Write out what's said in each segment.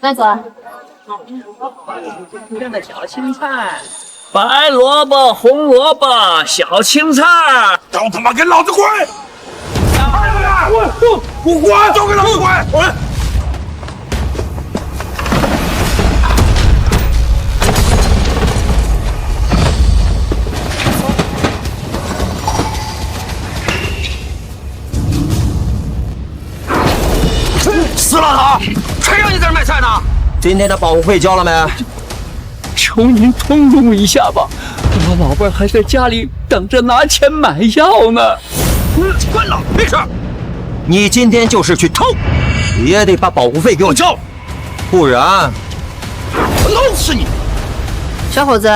那走啊。这的小青菜，白萝卜、红萝卜、小青菜，都他妈给老子滚！滚！滚！都给老子滚！滚！死老头，谁让你在这卖菜呢？今天的保护费交了没？求您通融一下吧，我老伴还在家里等着拿钱买药呢。关了，没事。你今天就是去偷，也得把保护费给我交，不然我弄死你！小伙子，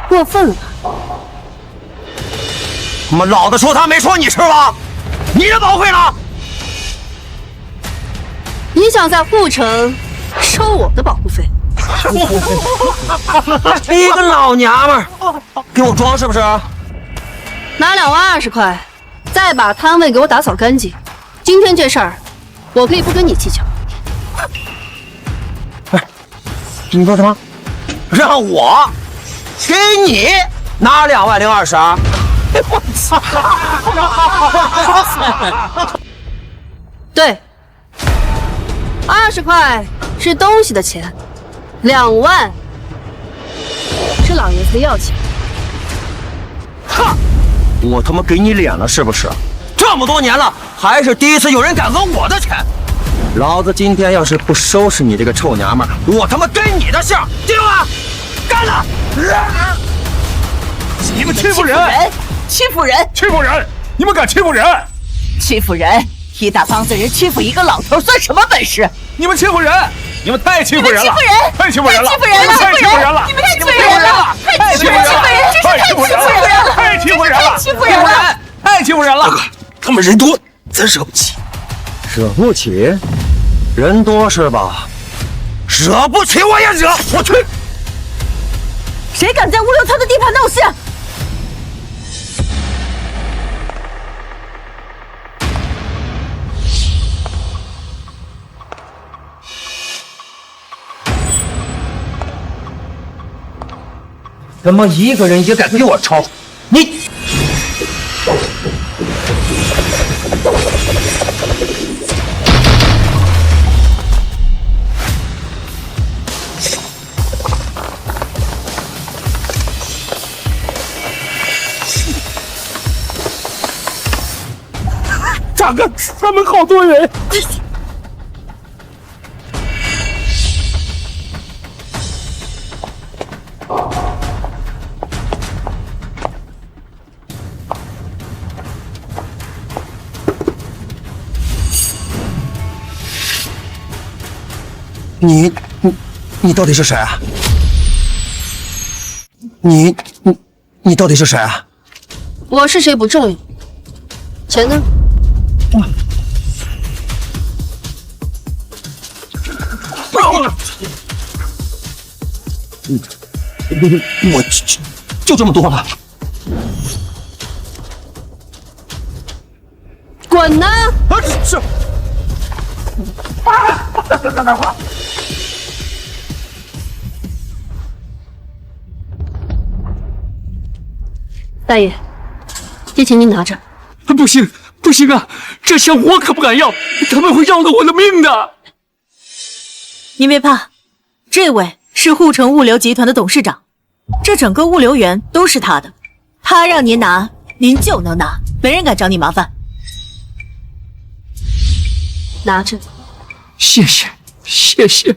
过分了。他妈老子说他没说你是吧？你的保护费呢？你想在护城收我的保护费？一个老娘们儿，给我装是不是？拿220块，再把摊位给我打扫干净。今天这事儿，我可以不跟你计较。你说什么？让我给你拿20020？我操！对，20块是东西的钱，2万是老爷子的药钱。哼！我他妈给你脸了是不是？这么多年了，还是第一次有人敢讹我的钱。老子今天要是不收拾你这个臭娘们儿，我他妈跟你的姓，听吗？干了！你们欺负人！欺负人！欺负人！你们敢欺负人！欺负人！一大帮子人欺负一个老头，算什么本事？你们欺负人！你们太欺负人了！太欺负人了！欺负人了！太欺负人了！你们太欺负人了！太欺负人了！太欺负人了！太欺负人了！欺负人了！太欺负人了！大哥，他们人多，咱惹不起。惹不起？人多是吧？惹不起我也惹！我去！谁敢在物流仓的地盘闹事？他妈一个人也敢给我抄！你！大哥，他们好多人！你到底是谁啊？你到底是谁啊？我是谁不重要，钱呢？我就这么多了。滚呢！是。大爷，这钱您拿着。不行，不行啊！这钱我可不敢要，他们会要了我的命的。您别怕，这位是护城物流集团的董事长，这整个物流园都是他的，他让您拿，您就能拿，没人敢找你麻烦。拿着。谢谢，谢谢。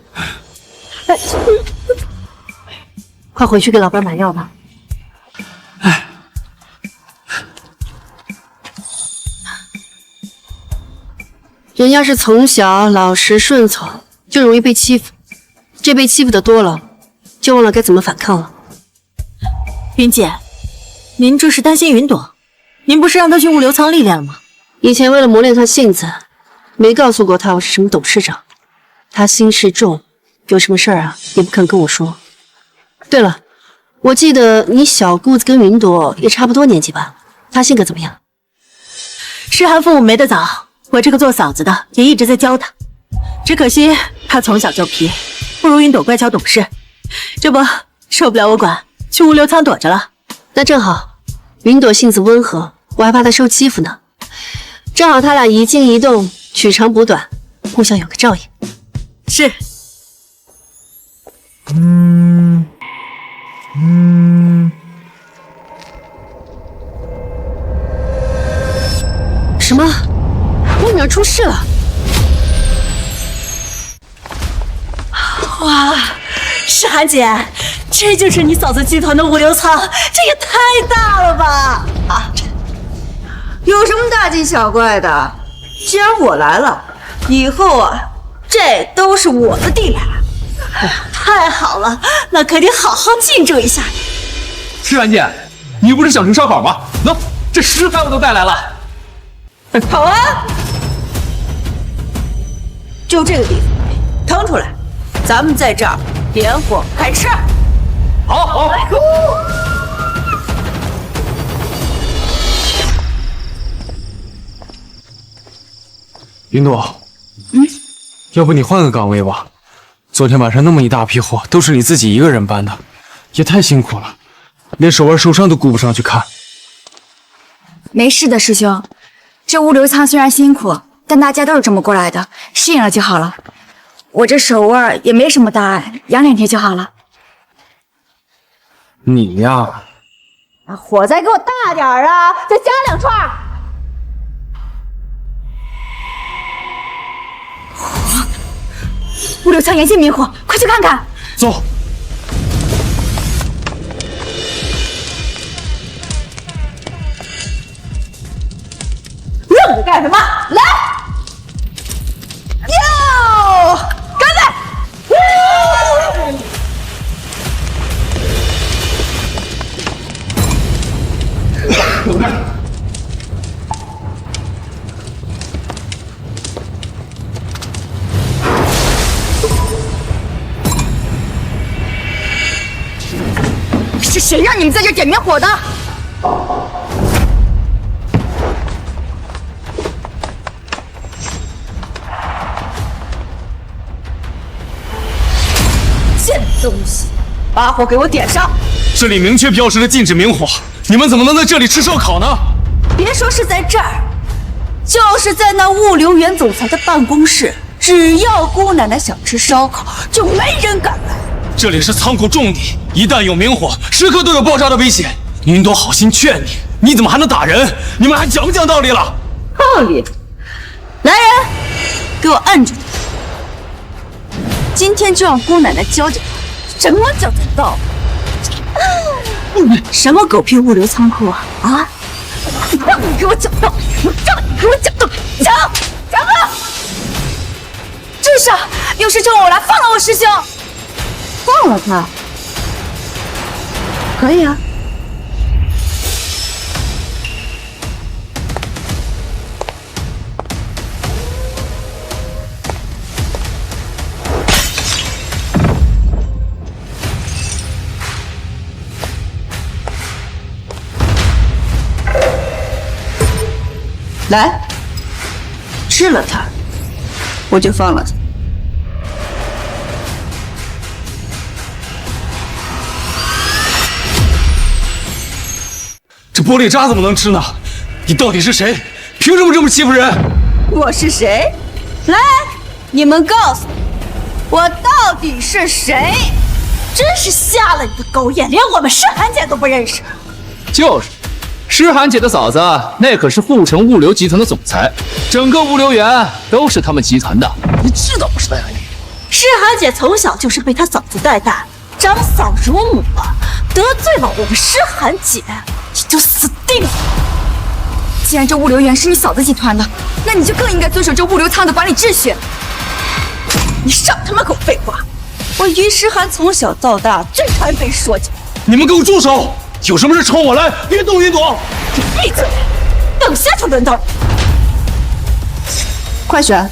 哎，快回去给老伴买药吧。哎，人家是从小老实顺从，就容易被欺负。这被欺负的多了，就忘了该怎么反抗了。云姐，您这是担心云朵？您不是让她去物流仓历练了吗？以前为了磨练她性子，没告诉过她我是什么董事长。她心事重，有什么事儿啊也不肯跟我说。对了，我记得你小姑子跟云朵也差不多年纪吧？她性格怎么样？诗涵父母没得早，我这个做嫂子的也一直在教她。只可惜他从小就皮，不如云朵乖巧懂事。这不受不了我管，去物流仓躲着了。那正好，云朵性子温和，我还怕她受欺负呢。正好他俩一静一动，取长补短，互相有个照应。是。什么？我女儿出事了！哇，诗涵姐，这就是你嫂子集团的物流仓，这也太大了吧！啊，有什么大惊小怪的？既然我来了，以后啊，这都是我的地盘。太好了，那可得好好庆祝一下。诗涵姐，你不是想吃烧烤吗？喏，这食材我都带来了。好啊，就这个地方，腾出来，咱们在这儿点火开吃。好好。云朵，要不你换个岗位吧？昨天晚上那么一大批货，都是你自己一个人搬的，也太辛苦了，连手腕受伤都顾不上去看。没事的，师兄。这物流仓虽然辛苦，但大家都是这么过来的，适应了就好了。我这手腕也没什么大碍，养2天就好了。你呀，火再给我大点儿啊，再加2串。物流仓严禁明火，快去看看。走。愣着干什么？来！哟，干杯！是谁让你们在这点明火的？贱东西，把火给我点上！这里明确标示了禁止明火，你们怎么能在这里吃烧烤呢？别说是在这儿，就是在那物流园总裁的办公室，只要姑奶奶想吃烧烤，就没人敢来。这里是仓库重地，一旦有明火，时刻都有爆炸的危险。云朵好心劝你，你怎么还能打人？你们还讲不讲道理了？道理！来人，给我按住他！今天就让姑奶奶教教他什么叫做道理。什么狗屁物流仓库啊！啊！让你给我讲道理，让你给我讲道理，讲啊！这是，有事就我来，放了我师兄。放了他？可以啊。来，吃了它，我就放了它。这玻璃渣怎么能吃呢？你到底是谁？凭什么这么欺负人？我是谁？来，你们告诉我，我到底是谁？真是瞎了你的狗眼，连我们诗涵姐都不认识。就是，诗涵姐的嫂子，那可是阜成物流集团的总裁，整个物流园都是他们集团的，你知道不知道呀你？诗涵姐从小就是被她嫂子带大，长嫂如母啊，得罪了我们诗涵姐，你就死定了。既然这物流园是你嫂子集团的，那你就更应该遵守这物流仓的管理秩序。你少他妈给我废话！我于诗涵从小到大最讨厌被说教。你们给我住手！有什么事冲我来，别动云朵！你闭嘴！等下就轮到你。快选，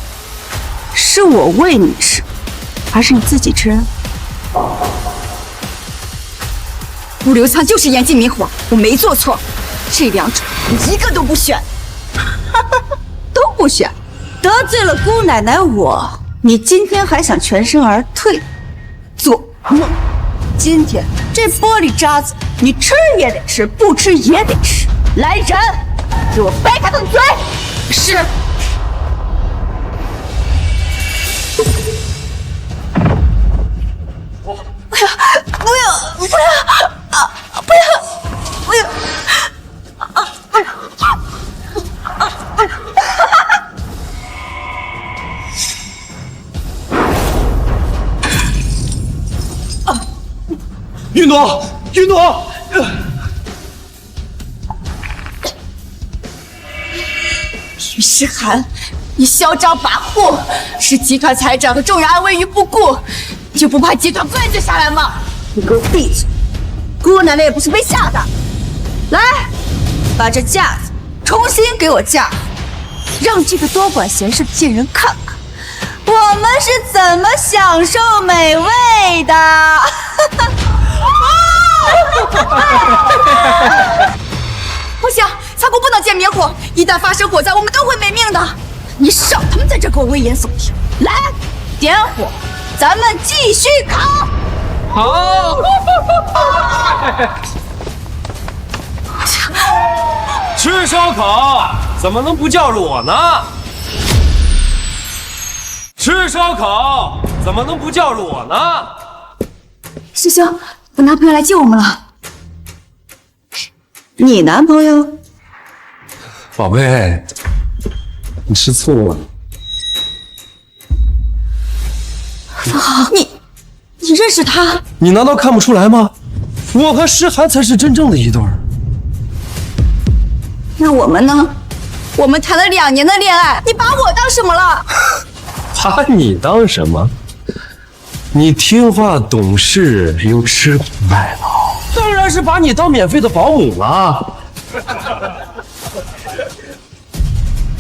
是我喂你吃，还是你自己吃？物流仓就是严禁明火，我没做错。这2种你一个都不选，都不选，得罪了姑奶奶我，你今天还想全身而退？做梦！今天这玻璃渣子，你吃也得吃，不吃也得吃。来人，给我掰开他的嘴！是。不要！云朵，云朵！于诗涵，你嚣张跋扈，视集团财长和众人安危于不顾，你就不怕集团断绝下来吗？你给我闭嘴！姑奶奶也不是被吓的。来，把这架子重新给我架好，让这个多管闲事的贱人看看，我们是怎么享受美味的。不行，仓库不能见明火，一旦发生火灾，我们都会没命的。你少他妈在这给我危言耸听！来，点火，咱们继续烤。好。吃烧烤怎么能不叫着我呢？吃烧烤怎么能不叫着我呢？师兄，我男朋友来救我们了。你男朋友？宝贝，你吃醋了？方浩，你认识他？你难道看不出来吗？我和诗涵才是真正的一对儿。那我们呢？我们谈了2年的恋爱，你把我当什么了？把你当什么？你听话懂事又吃苦耐劳，当然是把你当免费的保姆了。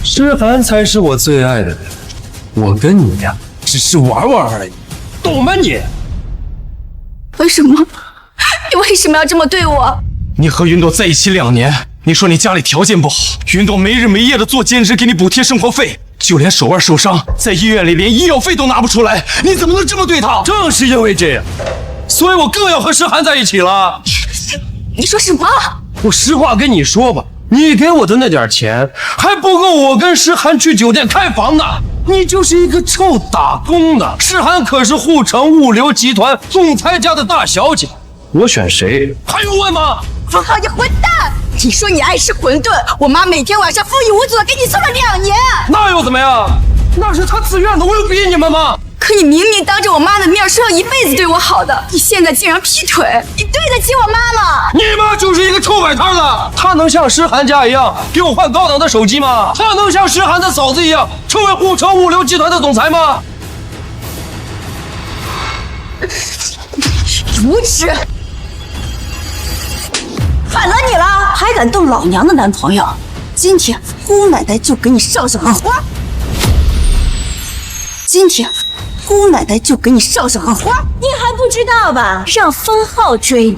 诗涵才是我最爱的人，我跟你呀只是玩玩而已，懂吗你？为什么？你为什么要这么对我？你和云朵在一起2年，你说你家里条件不好，云朵没日没夜的做兼职给你补贴生活费，就连手腕受伤，在医院里连医药费都拿不出来，你怎么能这么对她？正是因为这样，所以我更要和诗涵在一起了。你说什么？我实话跟你说吧，你给我的那点钱还不够我跟诗涵去酒店开房呢。你就是一个臭打工的，诗涵可是护城物流集团总裁家的大小姐，我选谁还用问吗？方浩，你混蛋！你说你爱吃馄饨，我妈每天晚上风雨无阻的给你送了2年，那又怎么样？那是她自愿的，我有逼你们吗？可你明明当着我妈的面说要一辈子对我好的，你现在竟然劈腿，你对得起我妈吗？你妈就是一个臭摆摊的，她能像诗涵家一样给我换高档的手机吗？她能像诗涵的嫂子一样成为护城物流集团的总裁吗？无耻！反了你了，还敢动老娘的男朋友？今天姑奶奶就给你上上狠话！今天姑奶奶就给你上上狠话！你还不知道吧？让方浩追你，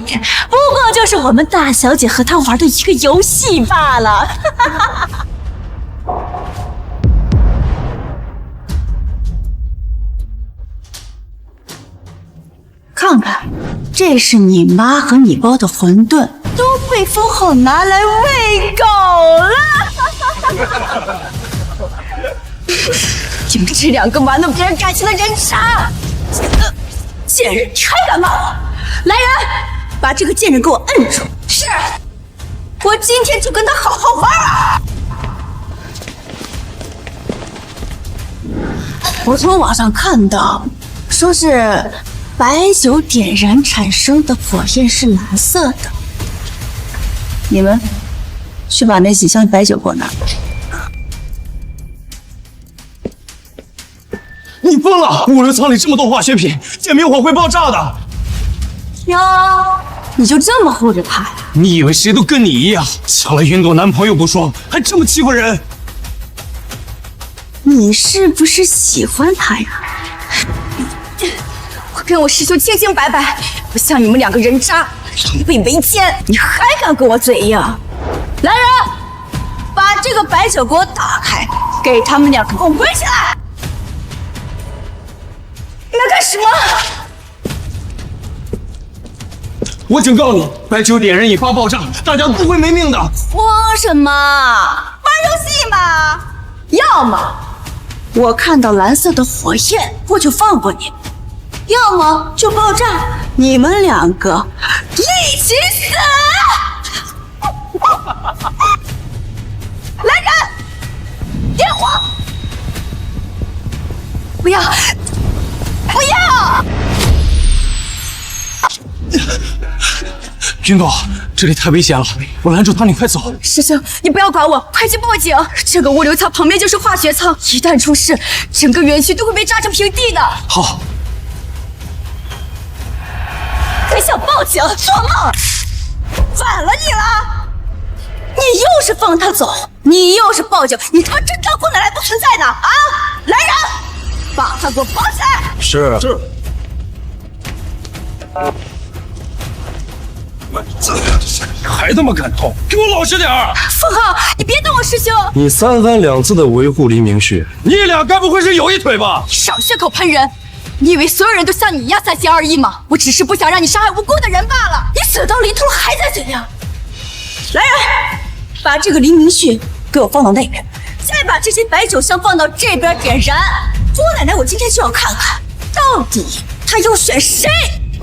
不过就是我们大小姐和他玩的一个游戏罢了。看看，这是你妈和你包的馄饨，都被方浩拿来喂狗了。你们这2个玩弄别人感情的人渣！贱人，你还敢骂我？来人，把这个贱人给我摁住！是，我今天就跟他好好玩啊！我从网上看到，说是白酒点燃产生的火焰是蓝色的。你们去把那几箱白酒给我拿。你疯了！物流仓里这么多化学品，见明火会爆炸的。哟，你就这么护着他呀？你以为谁都跟你一样，抢了云朵男朋友不说，还这么欺负人？你是不是喜欢他呀？我跟我师兄清清白白，不像你们2个人渣，狼狈为奸！你还敢跟我嘴硬？来人，把这个白酒给我打开，给他们2个给我围起来！什么？我警告你，白酒点燃引发爆炸，大家都会没命的。慌什么？玩游戏嘛！要么我看到蓝色的火焰，我就放过你；要么就爆炸，你们两个一起死！来人，点火！不要！不要！军哥，这里太危险了，我拦住他，你快走。师兄，你不要管我，快去报警！这个物流仓旁边就是化学仓，一旦出事，整个园区都会被炸成平地的。好，还想报警？做梦！反了你了！你又是放他走，你又是报警，你他妈真当姑奶奶不存在呢？啊！来人，把他给我绑起来！是。还他妈敢动，给我老实点儿！凤浩，你别动我师兄！你三番两次的维护黎明旭，你俩该不会是有一腿吧？少血口喷人！你以为所有人都像你一样三心二意吗？我只是不想让你伤害无辜的人罢了。你死到临头了还在怎样？来人，把这个黎明旭给我放到那边，再把这些白酒箱放到这边点燃。姑奶奶，我今天就要看看，到底她要选谁。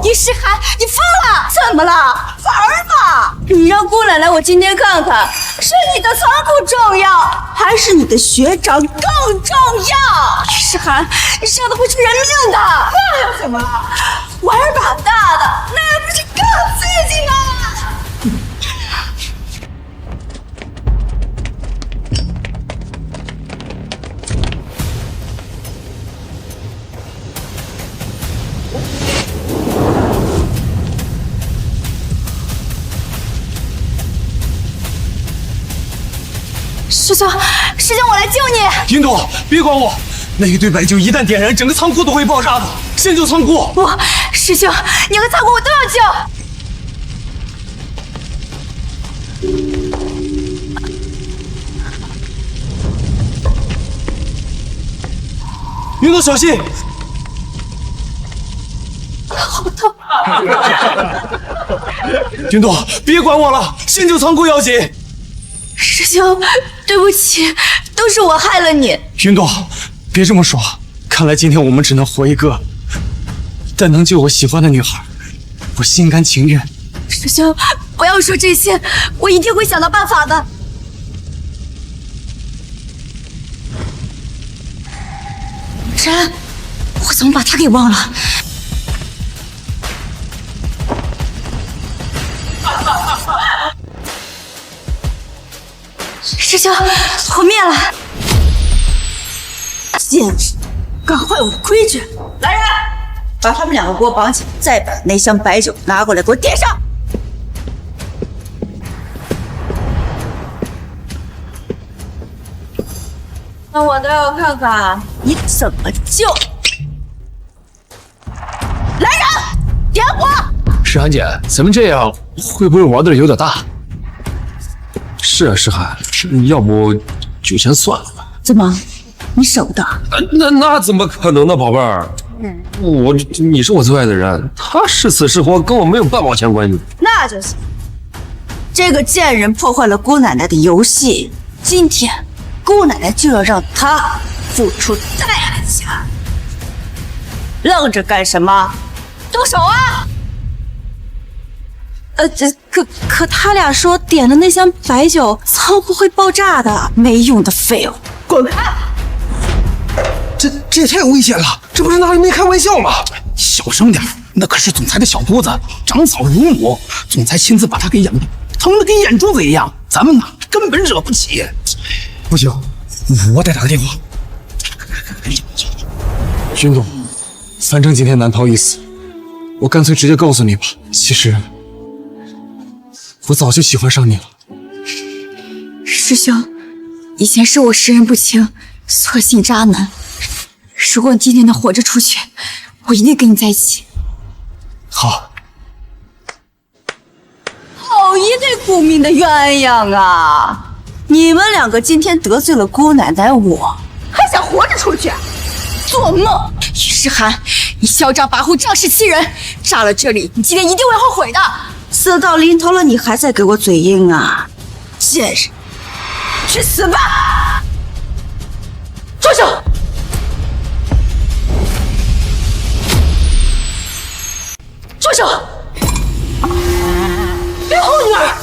尹诗涵，你疯了？怎么了？玩吧！你让姑奶奶我今天看看，是你的仓库重要，还是你的学长更重要？尹诗涵，你上的会出人命的。那又怎么了？玩把大的，那不是更刺激吗？师兄，我来救你！云朵，别管我，那一堆白酒一旦点燃，整个仓库都会爆炸的。先救仓库！不，师兄，你和仓库我都要救！云朵，小心！好痛！云朵，别管我了，先救仓库要紧。师兄，对不起，都是我害了你。云朵，别这么说，看来今天我们只能活一个。但能救我喜欢的女孩，我心甘情愿。师兄，不要说这些，我一定会想到办法的。晨，我怎么把他给忘了？师兄，火灭了！贱人，敢坏我的规矩！来人，把他们两个给我绑起来，再把那箱白酒拿过来，给我点上！那我倒要看看你怎么救！来人，点火！诗涵姐，咱们这样会不会玩的有点大？是啊，诗涵，要不就先算了吧。怎么，你舍不得？那怎么可能呢，宝贝儿？你是我最爱的人，他是死是活跟我没有半毛钱关系。那就行。这个贱人破坏了姑奶奶的游戏，今天姑奶奶就要让她付出代价。愣着干什么？动手啊！可他俩说点了那箱白酒，仓库会爆炸的，没用的废物，滚开！这也太危险了，这不是拿人没开玩笑吗？小声点，那可是总裁的小姑子，长嫂如母，总裁亲自把她给养的，疼得跟眼珠子一样，咱们呢根本惹不起。不行，我得打个电话。军总，反正今天难逃一死，我干脆直接告诉你吧。其实我早就喜欢上你了。师兄，以前是我识人不清，错信渣男。如果你今天能活着出去，我一定跟你在一起。好。好一对苦命的鸳鸯啊！你们两个今天得罪了姑奶奶我，还想活着出去？做梦！于诗涵，你嚣张跋扈，仗势欺人，炸了这里，你今天一定会后悔的。死到临头了，你还在给我嘴硬啊！贱人，去死吧！住手！住手！别哄女儿！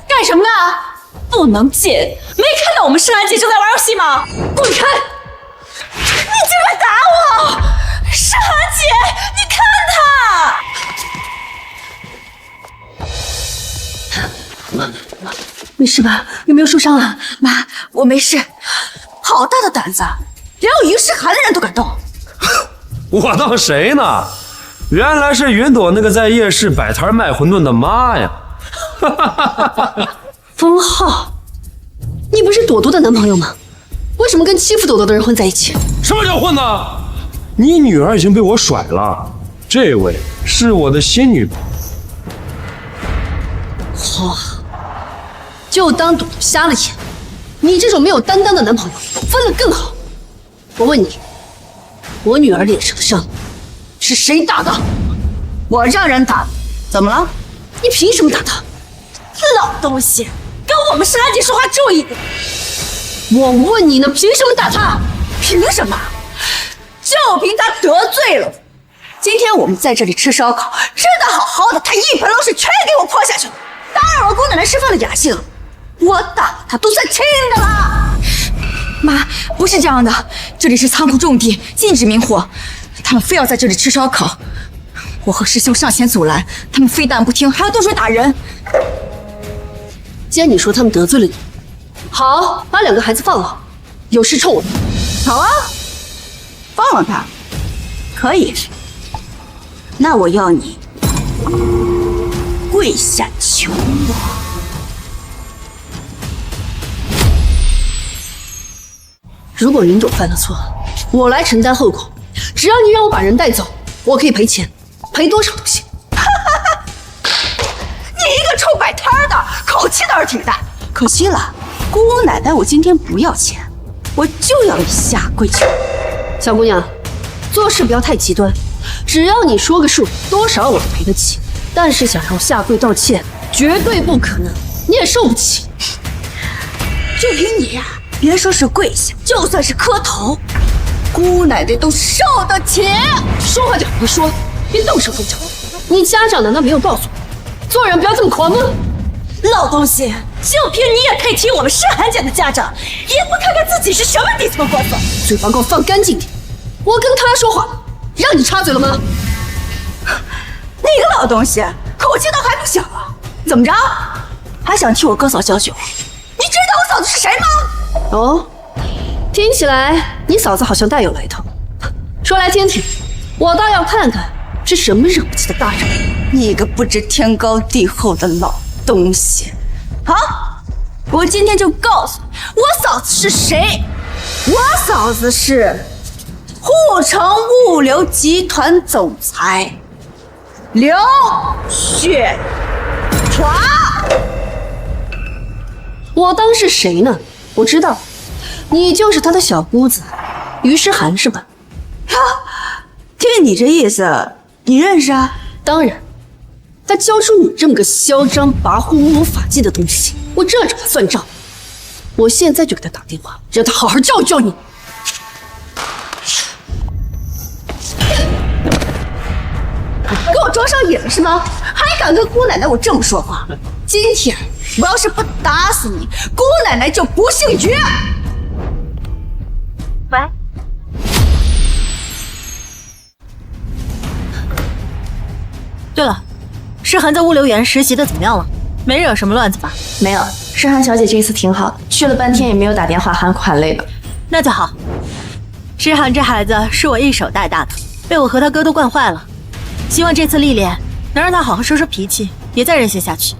干什么呢？不能进！没看到我们诗兰姐正在玩游戏吗？滚开！你竟然打我！诗兰姐，你看她！没事吧？有没有受伤啊？妈，我没事。好大的胆子，连我于诗涵的人都敢动！我当谁呢？原来是云朵那个在夜市摆摊卖馄饨的妈呀！封浩，你不是朵朵的男朋友吗？为什么跟欺负朵朵的人混在一起？什么叫混呢？你女儿已经被我甩了，这位是我的新女朋友。好，就当朵朵瞎了眼。你这种没有担当的男朋友，分了更好。我问你，我女儿脸上的伤是谁打的？我让人打的，怎么了？你凭什么打她？老东西，跟我们诗兰姐说话注意点。我问你呢，凭什么打她？凭什么？就凭她得罪了我。今天我们在这里吃烧烤，吃得好好的，她一盆冷水全给我泼下去了，打扰了姑奶奶吃饭的雅兴。我打她都算轻的了。妈，不是这样的，这里是仓库种地，禁止明火。他们非要在这里吃烧烤，我和师兄上前阻拦，他们非但不听，还要动手打人。既然你说他们得罪了你，好，把2个孩子放了，有事冲我。好啊，放了他，可以。那我要你跪下求我。如果云朵犯了错，我来承担后果。只要你让我把人带走，我可以赔钱，赔多少都行。你一个臭摆摊的，口气倒是挺大。可惜了，姑奶奶，我今天不要钱，我就要你下跪求。小姑娘，做事不要太极端，只要你说个数，多少我都赔得起。但是想要下跪道歉，绝对不可能，你也受不起。就凭你呀，别说是跪下，就算是磕头，姑奶奶都受得起。说话就好好说，别动手动脚。你家长难道没有告诉我，做人不要这么狂吗？老东西，就凭你也可以听我们诗涵姐的家长，也不看看自己是什么底层官粉。嘴巴给我放干净点！我跟他说话，让你插嘴了吗？你个老东西，口气倒还不小啊！怎么着，还想替我哥嫂浇酒？你知道我嫂子是谁吗？哦，听起来你嫂子好像大有来头。说来听听，我倒要看看是什么惹不起的大人。你个不知天高地厚的老东西！好，我今天就告诉你，我嫂子是谁。我嫂子是沪城物流集团总裁刘雪华。我当是谁呢？我知道，你就是他的小姑子于诗涵是吧？听你这意思，你认识啊？当然，他教出你这么个嚣张跋扈、侮辱法纪的东西，我这找他算账。我现在就给他打电话，让他好好教育教育你。给我装上瘾了是吗？还敢跟姑奶奶我这么说话？今天我要是不打死你，姑奶奶就不姓于。喂，对了，诗涵在物流园实习的怎么样了？没惹什么乱子吧？没有，诗涵小姐这次挺好的，去了半天也没有打电话喊苦喊累的。那就好。诗涵这孩子是我一手带大的，被我和他哥都惯坏了。希望这次历练能让他好好收收脾气，别再任性下去。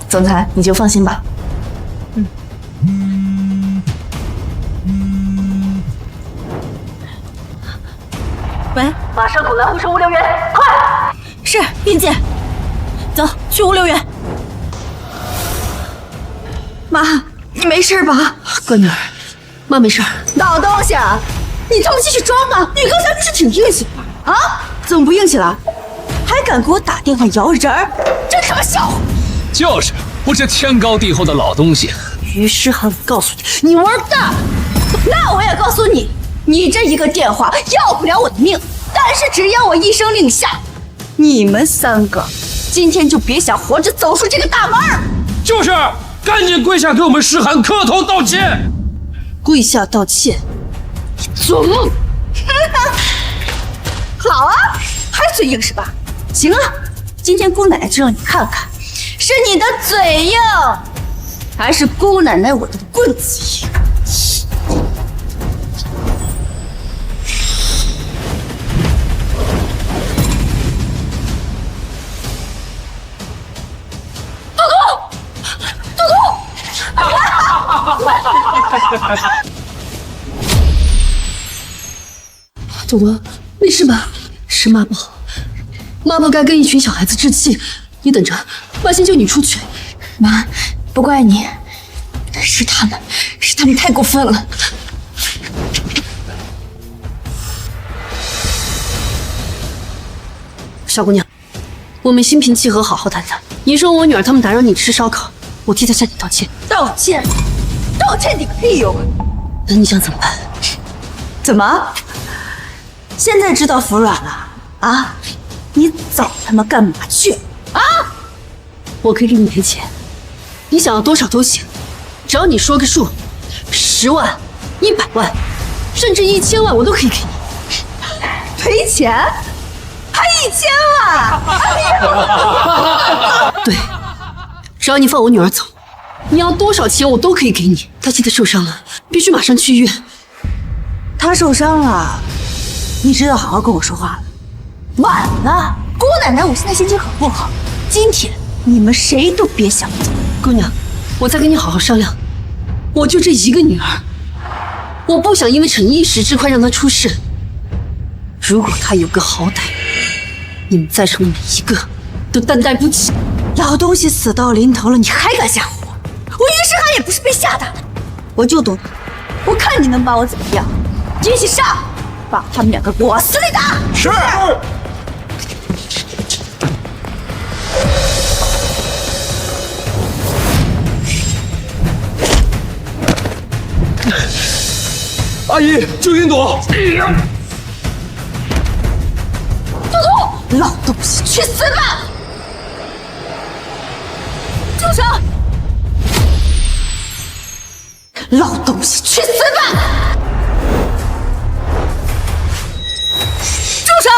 总裁，你就放心吧。喂，马上滚来沪城物流园，快！是，并姐，走去物流园。妈，你没事吧？乖女儿，妈没事。老东西，你他妈继续装啊！你刚才不是挺硬气的啊？怎么不硬气了？还敢给我打电话摇人儿？真他妈笑话！就是，不知天高地厚的老东西。于诗涵，我告诉你，你玩大。那我也告诉你，你这一个电话要不了我的命，但是只要我一声令下，你们3个今天就别想活着走出这个大门。就是，赶紧跪下给我们诗涵磕头道歉。跪下道歉？你做梦！好啊，还嘴硬是吧？行啊，今天姑奶奶就让你看看，是你的嘴硬，还是姑奶奶我的棍子硬？朵朵，没事吧？是妈宝，妈宝该跟一群小孩子置气。你等着，妈先救你出去。妈，不怪你，是他们太过分了。小姑娘，我们心平气和，好好谈谈。你说我女儿他们打扰你吃烧烤，我替她向你道歉。道歉？道歉你个屁用！那你想怎么办？怎么？现在知道服软了啊？你早他妈干嘛去啊？我可以给你赔钱，你想要多少都行，只要你说个数，10万、100万，甚至1000万，我都可以给你。赔钱？还1000万？哎呦！对，只要你放我女儿走，你要多少钱我都可以给你。她现在受伤了，必须马上去医院。她受伤了。你知道好好跟我说话了，晚了，姑奶奶，我现在心情很不好。今天你们谁都别想走。姑娘，我再跟你好好商量。我就这一个女儿，我不想因为逞一时之快让她出事。如果她有个好歹，你们在场的每一个都担待不起。老东西死到临头了，你还敢吓唬我？我于诗涵也不是被吓大的，我就懂，我看你能把我怎么样。一起上！把他们2个给我死里打！是。阿姨，救云朵！朵朵，老东西，去死吧！住手！老东西，去死吧！住手！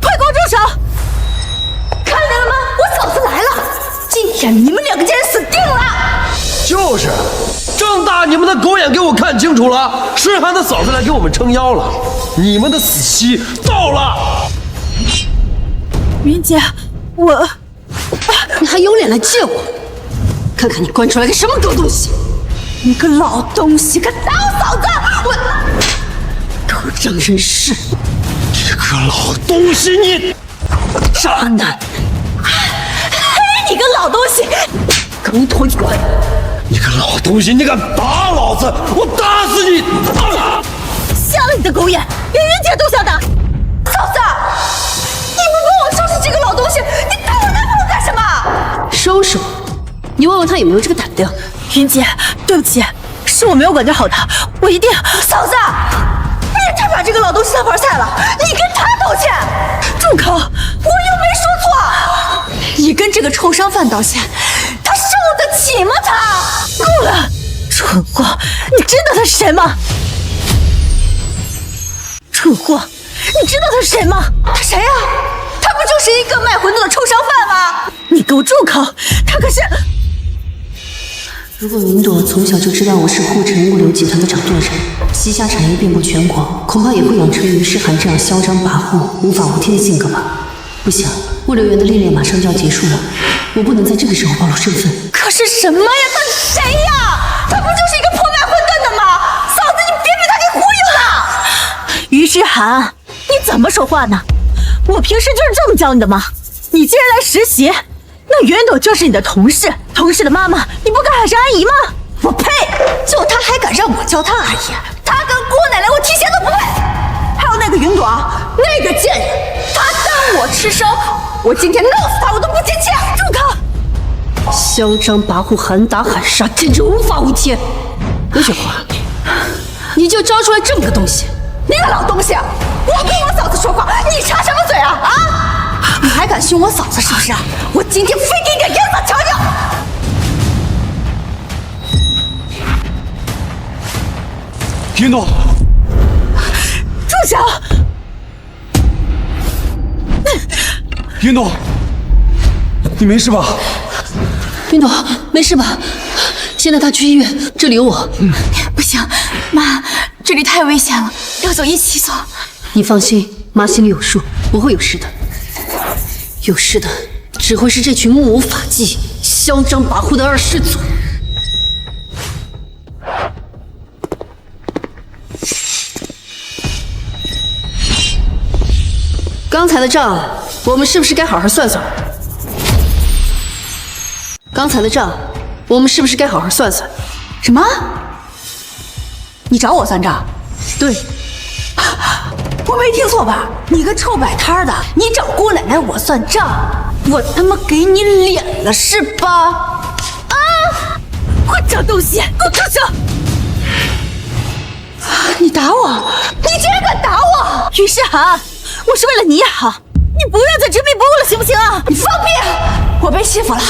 快给我住手！看见了吗？我嫂子来了！今天你们2个家人死定了！就是，睁大你们的狗眼给我看清楚了！诗涵的嫂子来给我们撑腰了，你们的死期到了！云姐，你还有脸来见我？看看你惯出来个什么狗东西！你个老东西，个大嫂子！我狗仗人势！这个老东西，你渣男！你个老东西！狗腿子！你个老东西，你敢打老子，我打死你！瞎了你的狗眼，连云姐都想打！嫂子，你不帮我收拾这个老东西，你打我男朋友干什么？收拾我？你问问他有没有这个胆量。云姐，对不起，是我没有管教好他，我一定。嫂子，你太把这个老东西当盘菜了，你跟他道歉！住口！我又没说错，你跟这个臭商贩道歉，他受得起吗？他够了，蠢货！你知道他是谁吗？蠢货！你知道他是谁吗？他谁呀？他不就是一个卖馄饨的臭商贩吗？你给我住口！他可是……如果云朵从小就知道我是护城物流集团的掌舵人，旗下产业遍布全国，恐怕也会养成于诗涵这样嚣张跋扈、无法无天的性格吧。不行，物流员的历练马上就要结束了，我不能在这个时候暴露身份。可是什么呀？他是谁呀？他不就是一个破卖馄饨的吗？嫂子，你别被他给忽悠了！于诗涵，你怎么说话呢？我平时就是这么教你的吗？你既然来实习，那云朵就是你的同事，同事的妈妈，你不敢喊声阿姨吗？我呸！就他还敢让我叫他阿姨？他跟姑奶奶我提鞋都不配！还有那个云朵，那个贱人，他当我吃生，我今天弄死他我都不嫌弃！住口！嚣张跋扈，喊打喊杀，简直无法无天。刘雪华，你就招出来这么个东西！你个老东西，我跟我嫂子说话，你插什么嘴啊？啊！你还敢凶我嫂子是不是？我今天非给你点颜色瞧瞧！云朵，住手！云朵，你没事吧？云朵，没事吧？现在他去医院，这里有我。不行，妈，这里太危险了，要走一起走。你放心，妈心里有数，不会有事的。有事的只会是这群目无法纪、嚣张跋扈的二世祖。刚才的账，我们是不是该好好算算？刚才的账，我们是不是该好好算算？什么？你找我算账？对，我没听错吧？你个臭摆摊的，你找姑奶奶我算账，我他妈给你脸了是吧？啊！混账东西，给我住手！你打我！你竟然敢打我！于世涵，我是为了你也好，你不要再执迷不悟了，行不行啊？你放屁！我被欺负了，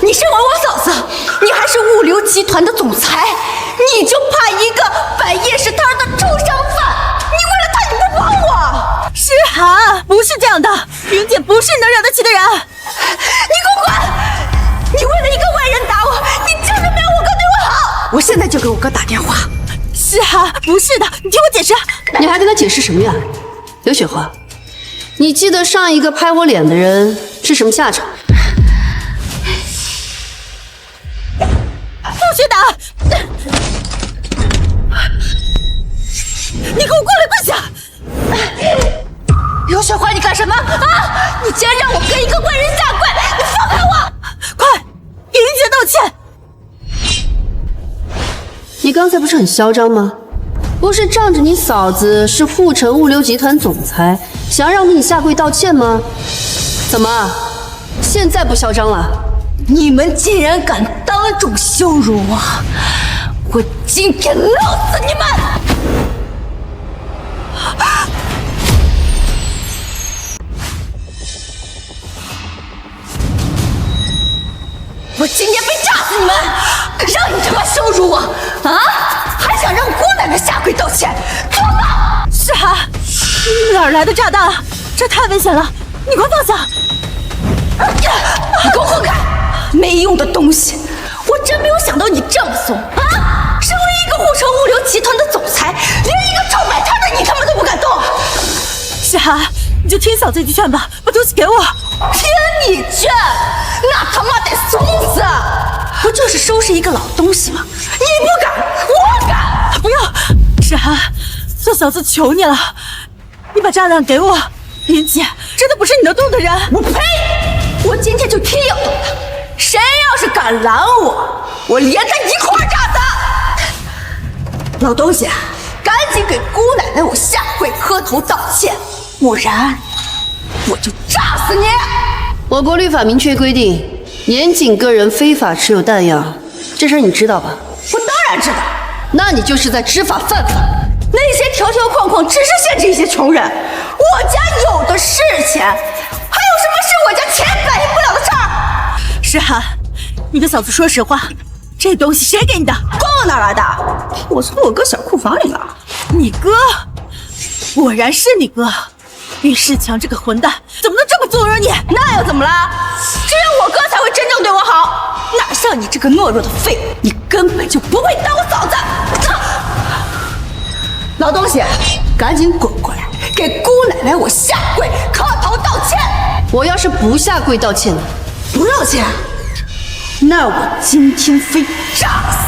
你身为我嫂子，你还是物流集团的总裁，你就怕一个摆夜市摊的畜生饭？你为了他你不帮我？诗涵，不是这样的，云姐不是你能惹得起的人。你给我滚！你为了一个外人打我，你真的没有我哥对我好！我现在就给我哥打电话。诗涵，不是的，你听我解释。你还跟他解释什么呀？刘雪华，你记得上一个拍我脸的人是什么下场？不许打！你给我过来跪下！刘雪华，你干什么啊？你竟然让我跟一个外人下跪！你放开我！快，给云姐道歉！你刚才不是很嚣张吗？不是仗着你嫂子是沪城物流集团总裁，想要让我给你下跪道歉吗？怎么，现在不嚣张了？你们竟然敢当众羞辱我！我今天弄死你们！我今天非炸死你们！让你他妈羞辱我啊！还想让姑奶奶下跪道歉，做吧！诗涵，哪儿来的炸弹啊？这太危险了，你快放下！你给我滚开！没用的东西！我真没有想到你这么怂啊！身为一个沪城物流集团的总裁，连一个臭摆摊的你他妈都不敢动！诗涵，你就听嫂子一句劝吧，把东西给我。听你劝，那他妈得怂死！不就是收拾一个老东西吗？你不敢，我敢！不要，诗涵，做嫂子求你了，你把炸弹给我。云姐真的不是你能动的人。我呸！我今天就偏要动他，谁要是敢拦我，我连他一块炸死！老东西，赶紧给姑奶奶我下跪磕头道歉，不然我就炸死你！我国律法明确规定，年仅个人非法持有弹药，这事儿你知道吧？我当然知道。那你就是在知法犯法。那些条条框框只是限制一些穷人，我家有的是钱，还有什么是我家钱反映不了的事儿？诗涵，你跟嫂子说实话，这东西谁给你的？关我哪来的？我从我哥小库房里拿。你哥？果然是你哥。岳世强这个混蛋怎么能这么纵容你？那又怎么了？只有我哥才会真正对我好，哪像你这个懦弱的废物，你根本就不配当我嫂子！老东西，赶紧滚过来，给姑奶奶我下跪磕头道歉！我要是不下跪道歉呢？不道歉，那我今天非炸死！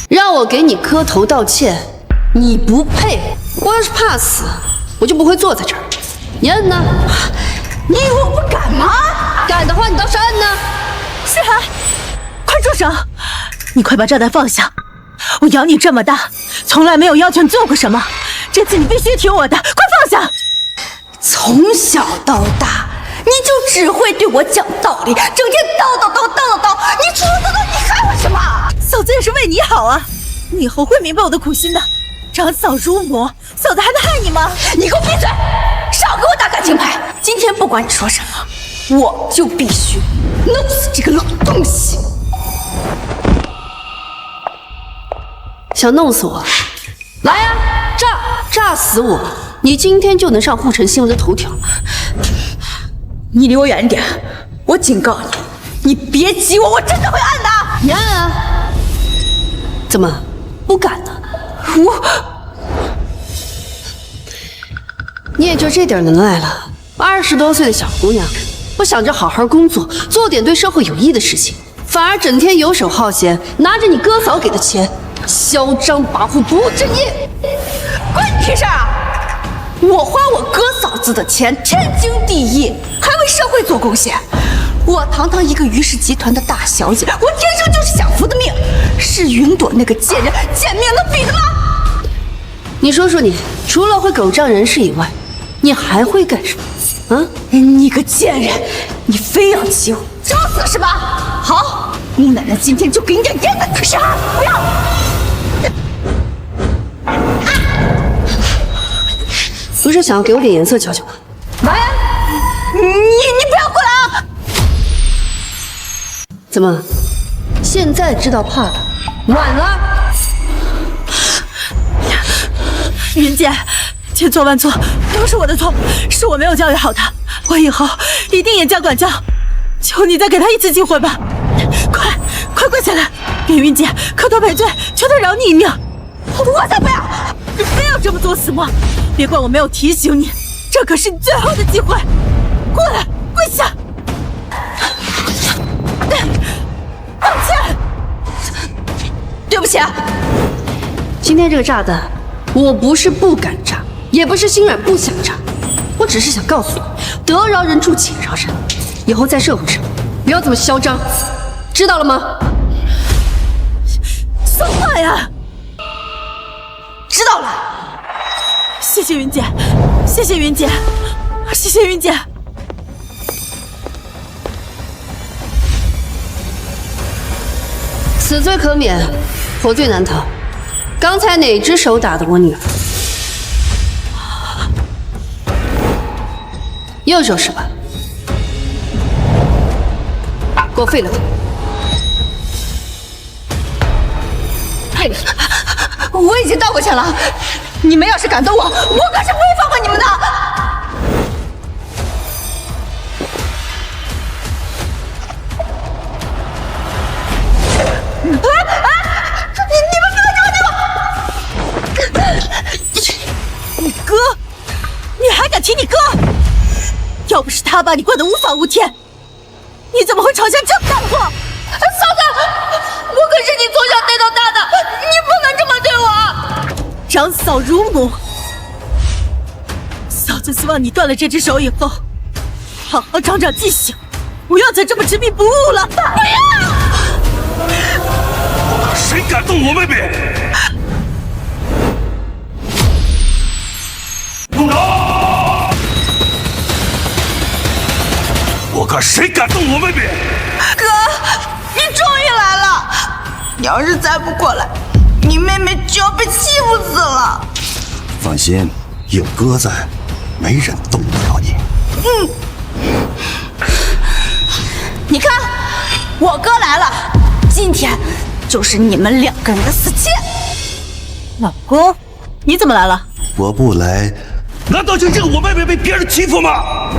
让我给你磕头道歉，你不配。我要是怕死，我就不会坐在这儿。你摁呢？你以为我不敢吗？敢的话，你倒是按呢。诗涵，快住手！你快把炸弹放下！我养你这么大，从来没有要求你做过什么，这次你必须听我的，快放下！从小到大，你就只会对我讲道理，整天叨叨叨叨叨叨。你除了叨叨，你还会什么？嫂子也是为你好啊，你以后会明白我的苦心的。长嫂如母，嫂子还能害你吗？你给我闭嘴！少给我打感情牌！今天不管你说什么，我就必须弄死这个老东西！想弄死我？来呀，炸死我！你今天就能上护城新闻的头条。你离我远一点！我警告你，你别激我，我真的会按的！你按啊！怎么不敢呢？你也就这点能耐了？20多岁的小姑娘，不想着好好工作，做点对社会有益的事情，反而整天游手好闲，拿着你哥嫂给的钱，嚣张跋扈，不务正业。关你屁事啊！我花我哥嫂子的钱，天经地义，还为社会做贡献。我堂堂一个于氏集团的大小姐，我天生就是享福的命，是云朵那个贱人贱命能比的吗？你说说你，除了会狗仗人势以外，你还会干什么？啊！你个贱人，你非要欺负，找死是吧？好，姑奶奶今天就给你点严的吃。不要！不是想要给我点颜色瞧瞧吗？来呀！你不要过来啊！怎么，现在知道怕了？晚了。云姐，千错万错，都是我的错，是我没有教育好她，我以后一定严加管教。求你再给她一次机会吧！快跪下来，给云姐磕头赔罪，求她饶你一命。我才不要！你非要这么作死吗？别怪我没有提醒你，这可是你最后的机会。过来，跪下！道歉！对不起啊！今天这个炸弹，我不是不敢炸，也不是心软不想炸，我只是想告诉你，得饶人处且饶人，以后在社会上不要这么嚣张，知道了吗？说话呀！知道了。谢谢云姐，谢谢云姐，谢谢云姐。死罪可免，活罪难逃。刚才哪只手打的我女儿？右手是吧？给我废了他！废了他！我已经道过歉了，你们要是敢动我，我可是不会放过你们的。你哥，你还敢提你哥？要不是他把你惯得无法无天，你怎么会闯下这么大的祸？嫂子，我可是你从小带到大的，你不能这么对我。长嫂如母，嫂子希望你断了这只手以后，好好长长记性，不要再这么执迷不悟了。不要！谁敢动我妹妹？动手！我看谁敢动我妹妹？哥，你终于来了！你要是再不过来，你妹妹就要被欺负死了。放心，有哥在，没人动得了你。你看，我哥来了，今天就是你们2个人的死期。老公，你怎么来了？我不来，难道就任我妹妹被别人欺负吗？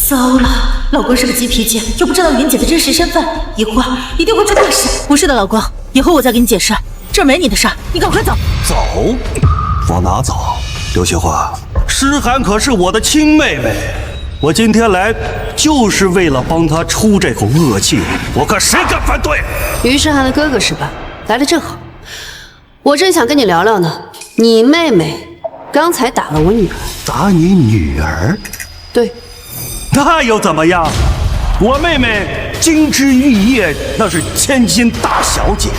糟了，老公是个急脾气，又不知道云姐的真实身份，一会儿一定会出大事。不是的，老公，以后我再给你解释，这没你的事儿，你赶快走。走？往哪走？刘雪华，诗涵可是我的亲妹妹，我今天来就是为了帮她出这口恶气，我看谁敢反对。于诗涵的哥哥是吧？来得正好，我正想跟你聊聊呢。你妹妹刚才打了我女儿。打你女儿？对，那又怎么样？我妹妹金枝玉叶，那是千金大小姐，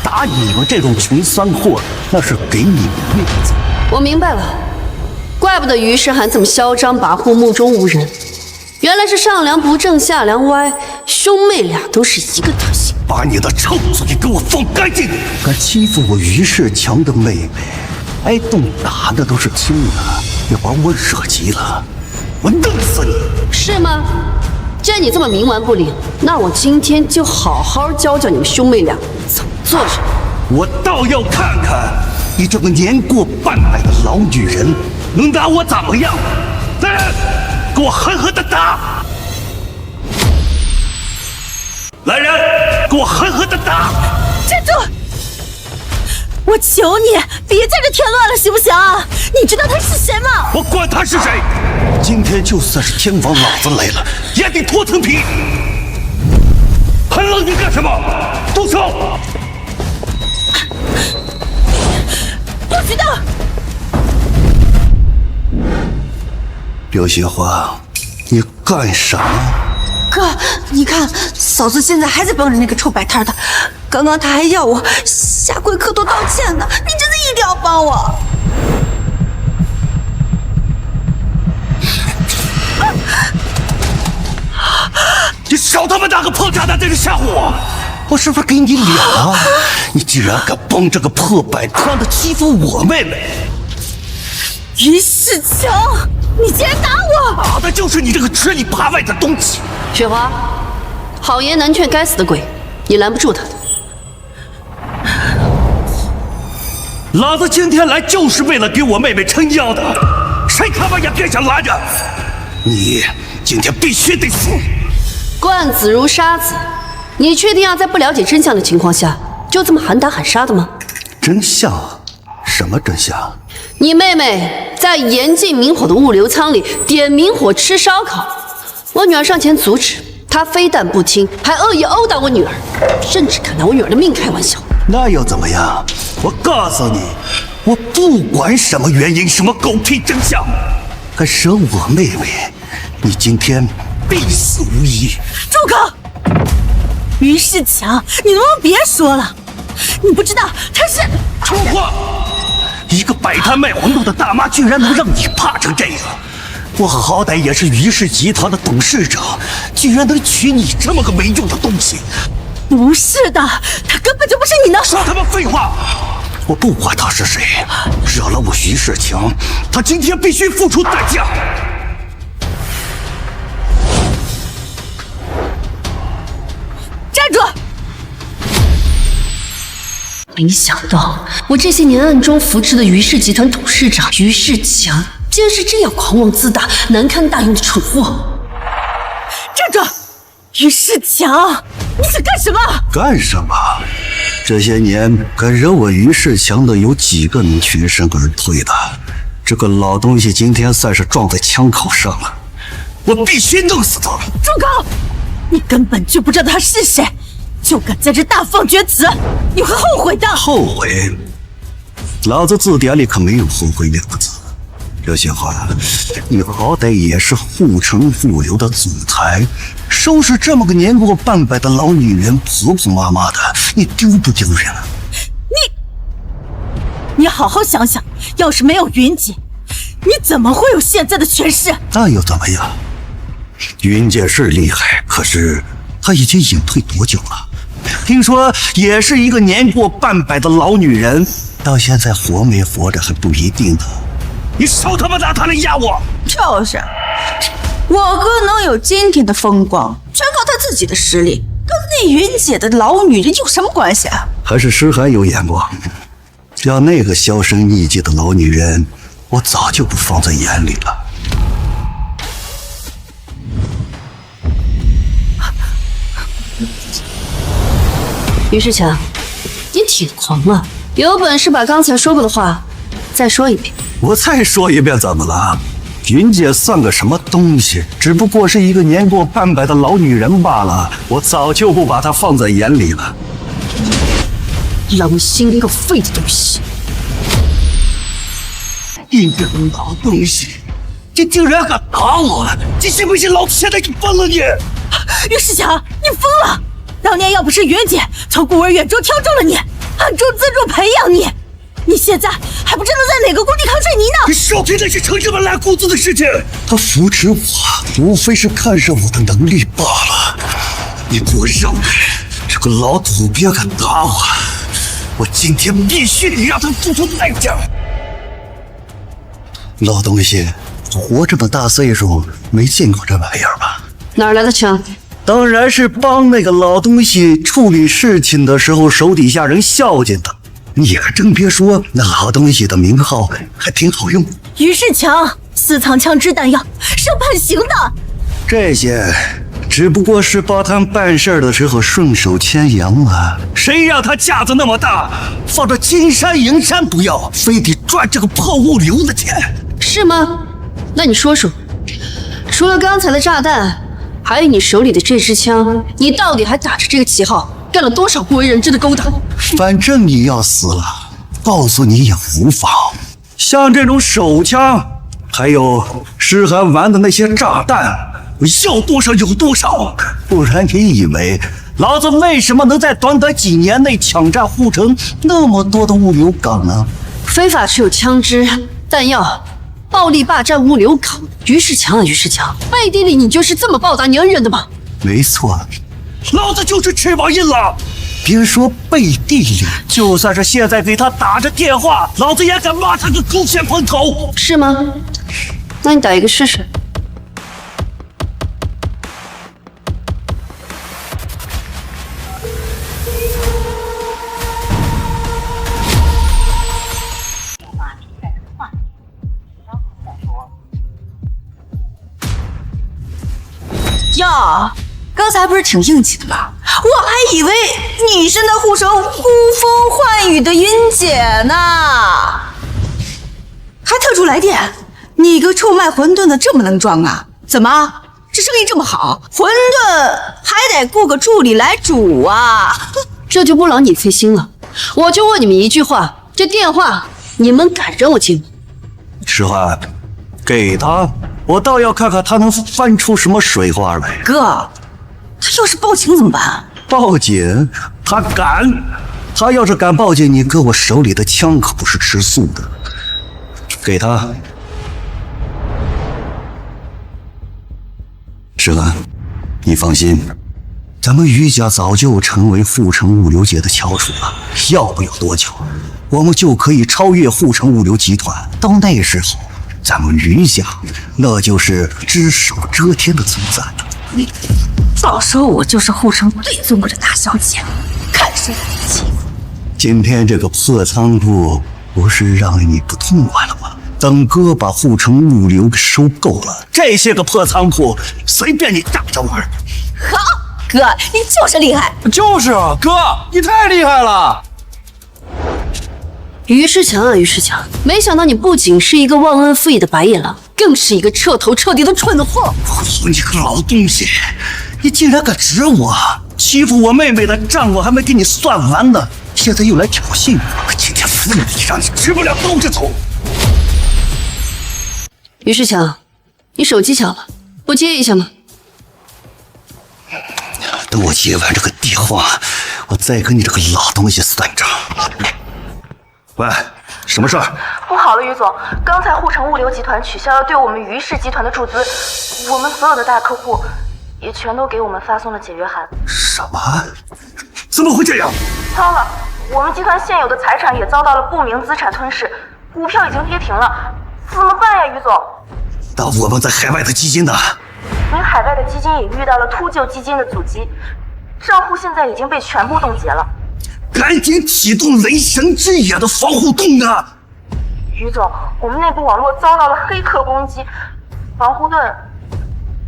打你们这种穷酸货，那是给你们面子。我明白了，怪不得于诗涵这么嚣张跋扈、目中无人，原来是上梁不正下梁歪，兄妹俩都是一个德行。把你的臭嘴给我放干净！敢欺负我于世强的妹妹，挨冻打那都是轻的，要把我惹急了，我弄死你！是吗？见你这么冥顽不灵，那我今天就好好教教你们兄妹俩怎么做人。我倒要看看你这个年过半百的老女人能拿我怎么样！来人，给我狠狠的打！来人，给我狠狠的打！站住！我求你别在这添乱了，行不行？你知道他是谁吗？我管他是谁，今天就算是天王老子来了，也得脱层皮！还愣着干什么？动手！不许动！刘雪花，你干什么？哥，你看，嫂子现在还在帮着那个臭摆摊的，刚刚她还要我下跪磕头道歉呢，你真的一定要帮我！你少他妈拿个破炸弹在这吓唬我！我是不是给你脸了？你居然敢帮这个破摆摊的欺负我妹妹！于世强，你竟然打我！打的就是你这个吃里扒外的东西！雪花，好言难劝该死的鬼，你拦不住他的。老子今天来就是为了给我妹妹撑腰的，谁他妈也别想拦着！你今天必须得死！惯子如杀子，你确定要在不了解真相的情况下，就这么喊打喊杀的吗？真相？什么真相？你妹妹在严禁明火的物流仓里点明火吃烧烤，我女儿上前阻止，她非但不听，还恶意殴打我女儿，甚至敢拿我女儿的命开玩笑。那又怎么样？我告诉你，我不管什么原因，什么狗屁真相，敢惹我妹妹，你今天必死无疑！住口！于世强，你能不能别说了？你不知道他是……臭货！一个摆摊卖馄饨的大妈，居然能让你怕成这样！我好歹也是于氏集团的董事长，居然能娶你这么个没用的东西！不是的，他根本就不是你能……说他妈废话！我不管他是谁，惹了我于世强，他今天必须付出代价！站住！没想到我这些年暗中扶持的于氏集团董事长于世强，竟然是这样狂妄自大、难堪大用的蠢货！站住！于世强，你想干什么？干什么？这些年敢惹我于世强的，有几个能全身而退的？这个老东西今天算是撞在枪口上了，我必须弄死他！住口！你根本就不知道他是谁，就敢在这大放厥词，你会后悔的！后悔？老子字典里可没有后悔两个字。刘雪花，你好歹也是护城物流的总裁，收拾这么个年过半百的老女人，婆婆妈妈的，你丢不丢人？你好好想想，要是没有云姐，你怎么会有现在的权势？那又怎么样？云姐是厉害，可是她已经隐退多久了？听说也是一个年过半百的老女人，到现在活没活着还不一定呢。你少他妈拿她来压我！就是，我哥能有今天的风光，全靠他自己的实力，跟那云姐的老女人有什么关系啊？还是诗涵有眼光，要那个销声匿迹的老女人，我早就不放在眼里了。于世强，你挺狂啊！有本事把刚才说过的话再说一遍。我再说一遍怎么了？云姐算个什么东西？只不过是一个年过半百的老女人罢了。我早就不把她放在眼里了。狼心又肺的东西！你个老东西！你竟然敢打我！你信不信老子现在就崩了你？于世强，你疯了！当年要不是云姐从孤儿院中挑中了你，暗中资助培养你，你现在还不知道在哪个工地扛水泥呢！你少提那些成这么烂谷子的事情。他扶持我，无非是看上我的能力罢了。你给我让开！这个老土鳖敢打我，我今天必须得让他付出代价。老东西，活这么大岁数，没见过这玩意儿吧？哪儿来的枪？当然是帮那个老东西处理事情的时候，手底下人孝敬的。你可真别说，那老东西的名号还挺好用。于世强，私藏枪支弹药是要判刑的。这些只不过是帮他办事的时候顺手牵羊啊。谁让他架子那么大，放着金山银山不要，非得赚这个破物流的钱，是吗？那你说说，除了刚才的炸弹，还有你手里的这支枪，你到底还打着这个旗号干了多少不为人知的勾当？反正你要死了，告诉你也无妨。像这种手枪，还有诗涵玩的那些炸弹，我要多少有多少。不然你以为老子为什么能在短短几年内抢占护城那么多的物流港呢？非法持有枪支、弹药，暴力霸占物流港。于世强啊，于世强，背地里你就是这么报答你恩人的吗？没错，老子就是翅膀硬了。别说背地里，就算是现在给他打着电话，老子也敢骂他个狗血喷头。是吗？那你打一个试试。呀，刚才不是挺硬气的吗？我还以为你是那护城呼风唤雨的云姐呢，还特殊来电。你个臭卖馄饨的这么能装啊？怎么这生意这么好，馄饨还得雇个助理来煮啊？这就不劳你费心了。我就问你们一句话，这电话你们敢让我接吗？诗涵，给他，我倒要看看他能翻出什么水花来。哥，他要是报警怎么办？报警？他敢？他要是敢报警，你哥我手里的枪可不是吃素的。给他。诗涵，你放心，咱们于家早就成为护城物流界的翘楚了。要不了多久，我们就可以超越护城物流集团。到那时候，咱们于家那就是只手遮天的存在了。到时候我就是护城最尊贵的大小姐，看谁来欺负。今天这个破仓库不是让你不痛快了吗？等哥把护城物流给收购了，这些个破仓库随便你炸着玩。好，哥，你就是厉害。就是啊，哥，你太厉害了。于世强啊，于世强，没想到你不仅是一个忘恩负义的白眼狼，更是一个彻头彻底的蠢货。你个老东西，你竟然敢指我，欺负我妹妹的账我还没给你算完呢，现在又来挑衅我，今天服你，让你吃不了兜着走。于世强，你手机响了，不接一下吗？等我接完这个电话，我再跟你这个老东西算账。喂，什么事儿？不好了，于总，刚才护城物流集团取消了对我们于氏集团的注资，我们所有的大客户也全都给我们发送了解约函。什么？怎么会这样？糟了，我们集团现有的财产也遭到了不明资产吞噬，股票已经跌停了，怎么办呀，于总？那我们在海外的基金呢？您海外的基金也遇到了秃鹫基金的阻击，账户现在已经被全部冻结了。赶紧启动雷神之眼的防护洞啊！于总，我们内部网络遭到了黑客攻击，防护盾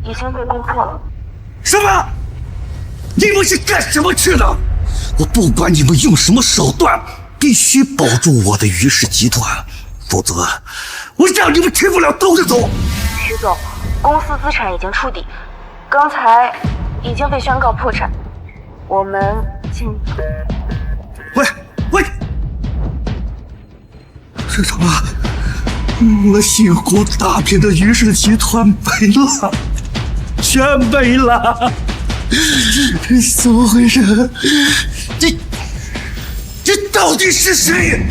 已经被攻破了。什么？你们是干什么去的？我不管你们用什么手段，必须保住我的于氏集团，否则我让你们吃不了兜着走。于总，公司资产已经触底，刚才已经被宣告破产，我们进。喂，这什么？我辛苦打拼的于氏集团没了，全没了！怎么回事？这到底是谁？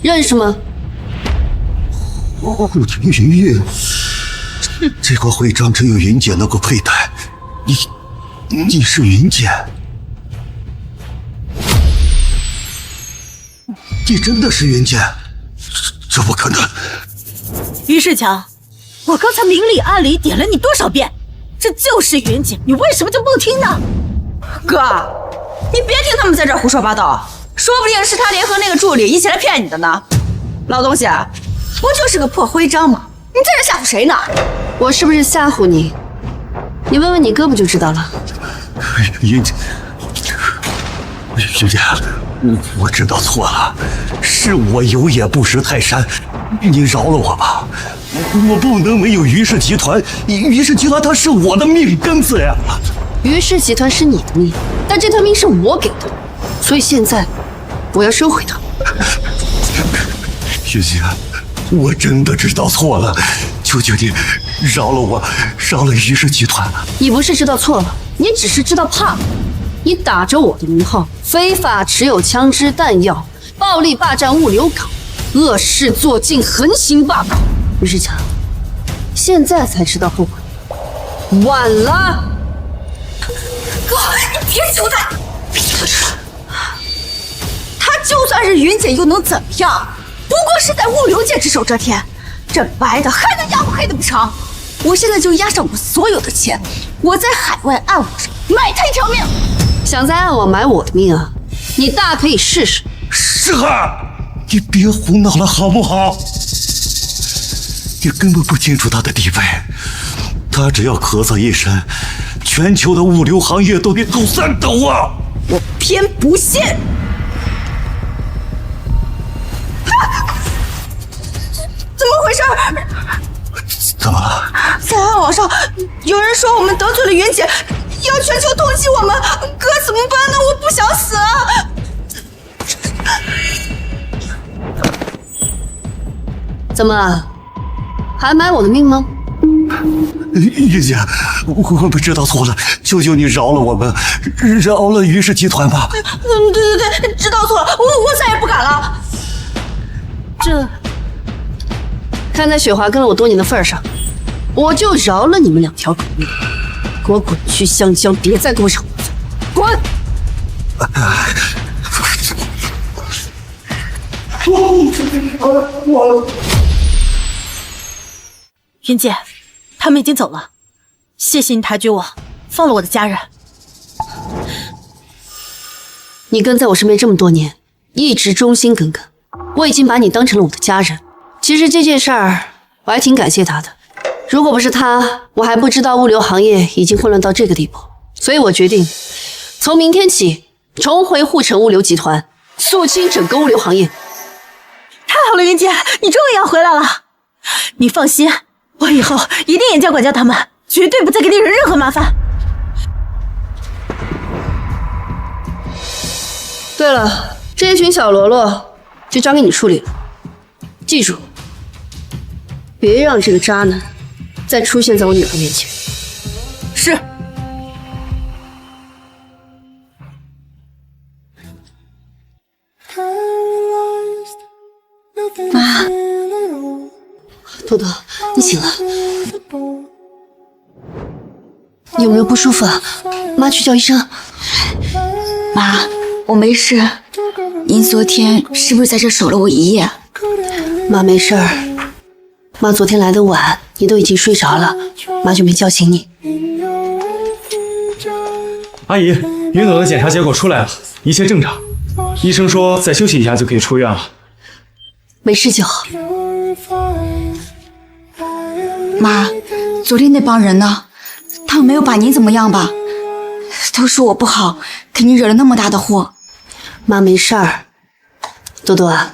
认识吗？顾廷云，这个徽章只有云姐能够佩戴，你是云姐？你真的是云姐？这不可能！于世强，我刚才明里暗里点了你多少遍，这就是云姐，你为什么就不听呢？哥，你别听他们在这胡说八道，说不定是他联合那个助理一起来骗你的呢。老东西，不就是个破徽章吗？你在这吓唬谁呢？我是不是吓唬你？你问问你哥不就知道了。云姐，我知道错了，是我有眼不识泰山，你饶了我吧。我不能没有于氏集团，于氏集团它是我的命根子呀。于氏集团是你的命，但这条命是我给的，所以现在我要收回它。云姐，我真的知道错了，求求你饶了我，饶了于氏集团。你不是知道错了，你只是知道怕了。你打着我的名号，非法持有枪支弹药，暴力霸占物流港，恶事做尽，横行霸道。于世强，现在才知道后悔，晚了。哥，你别求他！他就算是云姐又能怎么样？不过是在物流界只手遮天，这白的还能压我黑的不成？我现在就押上我所有的钱，我在海外暗网上买他一条命。想在暗网买我的命啊？你大可以试试。诗涵，你别胡闹了好不好？你根本不清楚他的地位，他只要咳嗽一声，全球的物流行业都得抖三抖啊！我偏不信。怎么回事？怎么了？在暗网上有人说我们得罪了云姐，要全球通缉我们，哥怎么办呢？我不想死啊！怎么，还买我的命吗？云姐，我们知道错了，求求你饶了我们，饶了于氏集团吧。对，知道错了，我再也不敢了。这，看在雪华跟了我多年的份上，我就饶了你们两条狗命。给我滚去湘江，别再给我惹麻烦！滚！云姐，他们已经走了，谢谢你抬举我，放了我的家人。你跟在我身边这么多年，一直忠心耿耿，我已经把你当成了我的家人。其实这件事儿，我还挺感谢他的。如果不是他，我还不知道物流行业已经混乱到这个地步。所以我决定，从明天起重回沪城物流集团，肃清整个物流行业。太好了，云姐，你终于要回来了。你放心，我以后一定严加管教他们，绝对不再给你惹任何麻烦。对了，这一群小喽啰就交给你处理了。记住，别让这个渣男再出现在我女儿面前。是。妈，豆豆，你醒了？有没有不舒服啊？妈去叫医生。妈，我没事。您昨天是不是在这守了我一夜？妈没事儿。妈昨天来的晚，你都已经睡着了，妈就没叫醒你。阿姨，云朵的检查结果出来了，一切正常。医生说再休息一下就可以出院了。没事就好。妈，昨天那帮人呢？他们没有把您怎么样吧？都说我不好，给您惹了那么大的祸。妈没事儿。多多啊，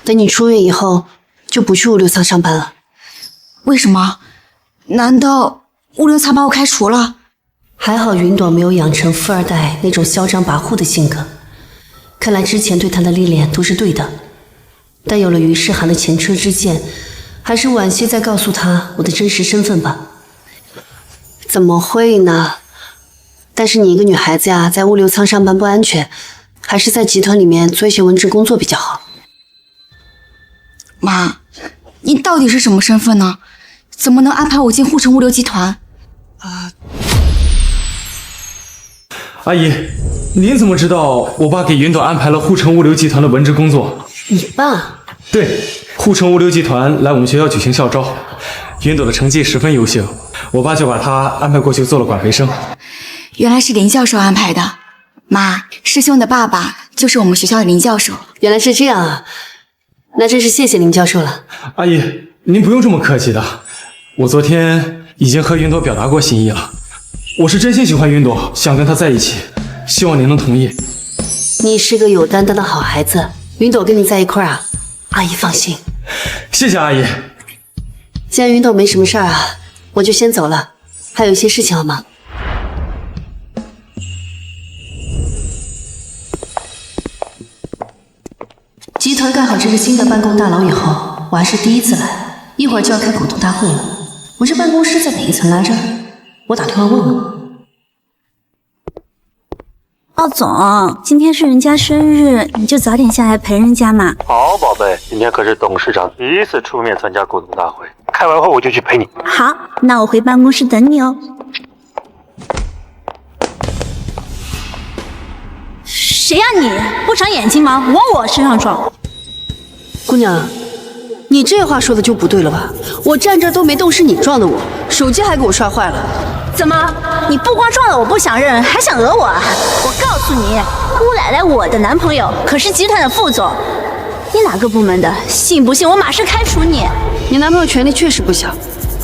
等你出院以后就不去物流仓上班了。为什么？难道物流仓把我开除了？还好云朵没有养成富二代那种嚣张跋扈的性格，看来之前对他的历练都是对的，但有了于诗涵的前车之鉴，还是晚些再告诉他我的真实身份吧。怎么会呢？但是你一个女孩子呀，在物流仓上班不安全，还是在集团里面做一些文职工作比较好。妈，你到底是什么身份呢？怎么能安排我进护城物流集团？阿姨，您怎么知道我爸给云朵安排了护城物流集团的文职工作？你爸？对，护城物流集团来我们学校举行校招，云朵的成绩十分优秀，我爸就把她安排过去做了管培生。原来是林教授安排的。妈，师兄的爸爸就是我们学校的林教授。原来是这样啊，那真是谢谢林教授了。阿姨，您不用这么客气的，我昨天已经和云朵表达过心意了，我是真心喜欢云朵，想跟她在一起，希望您能同意。你是个有担当的好孩子，云朵跟你在一块儿啊，阿姨放心。谢谢阿姨。既然云朵没什么事儿啊，我就先走了，还有一些事情要忙。集团盖好这个新的办公大楼以后，我还是第一次来，一会儿就要开股东大会了。我这办公室在哪一层来着？我打电话问问。奥总，今天是人家生日，你就早点下来陪人家嘛。好，宝贝，今天可是董事长第一次出面参加股东大会，开完会我就去陪你。好，那我回办公室等你哦。谁呀你？不长眼睛吗？往我身上撞！姑娘，你这话说的就不对了吧？我站这都没动，是你撞的我，手机还给我摔坏了。怎么？你不光撞了我不想认，还想讹我啊？我告诉你，姑奶奶我的男朋友可是集团的副总，你哪个部门的？信不信我马上开除你？你男朋友权力确实不小，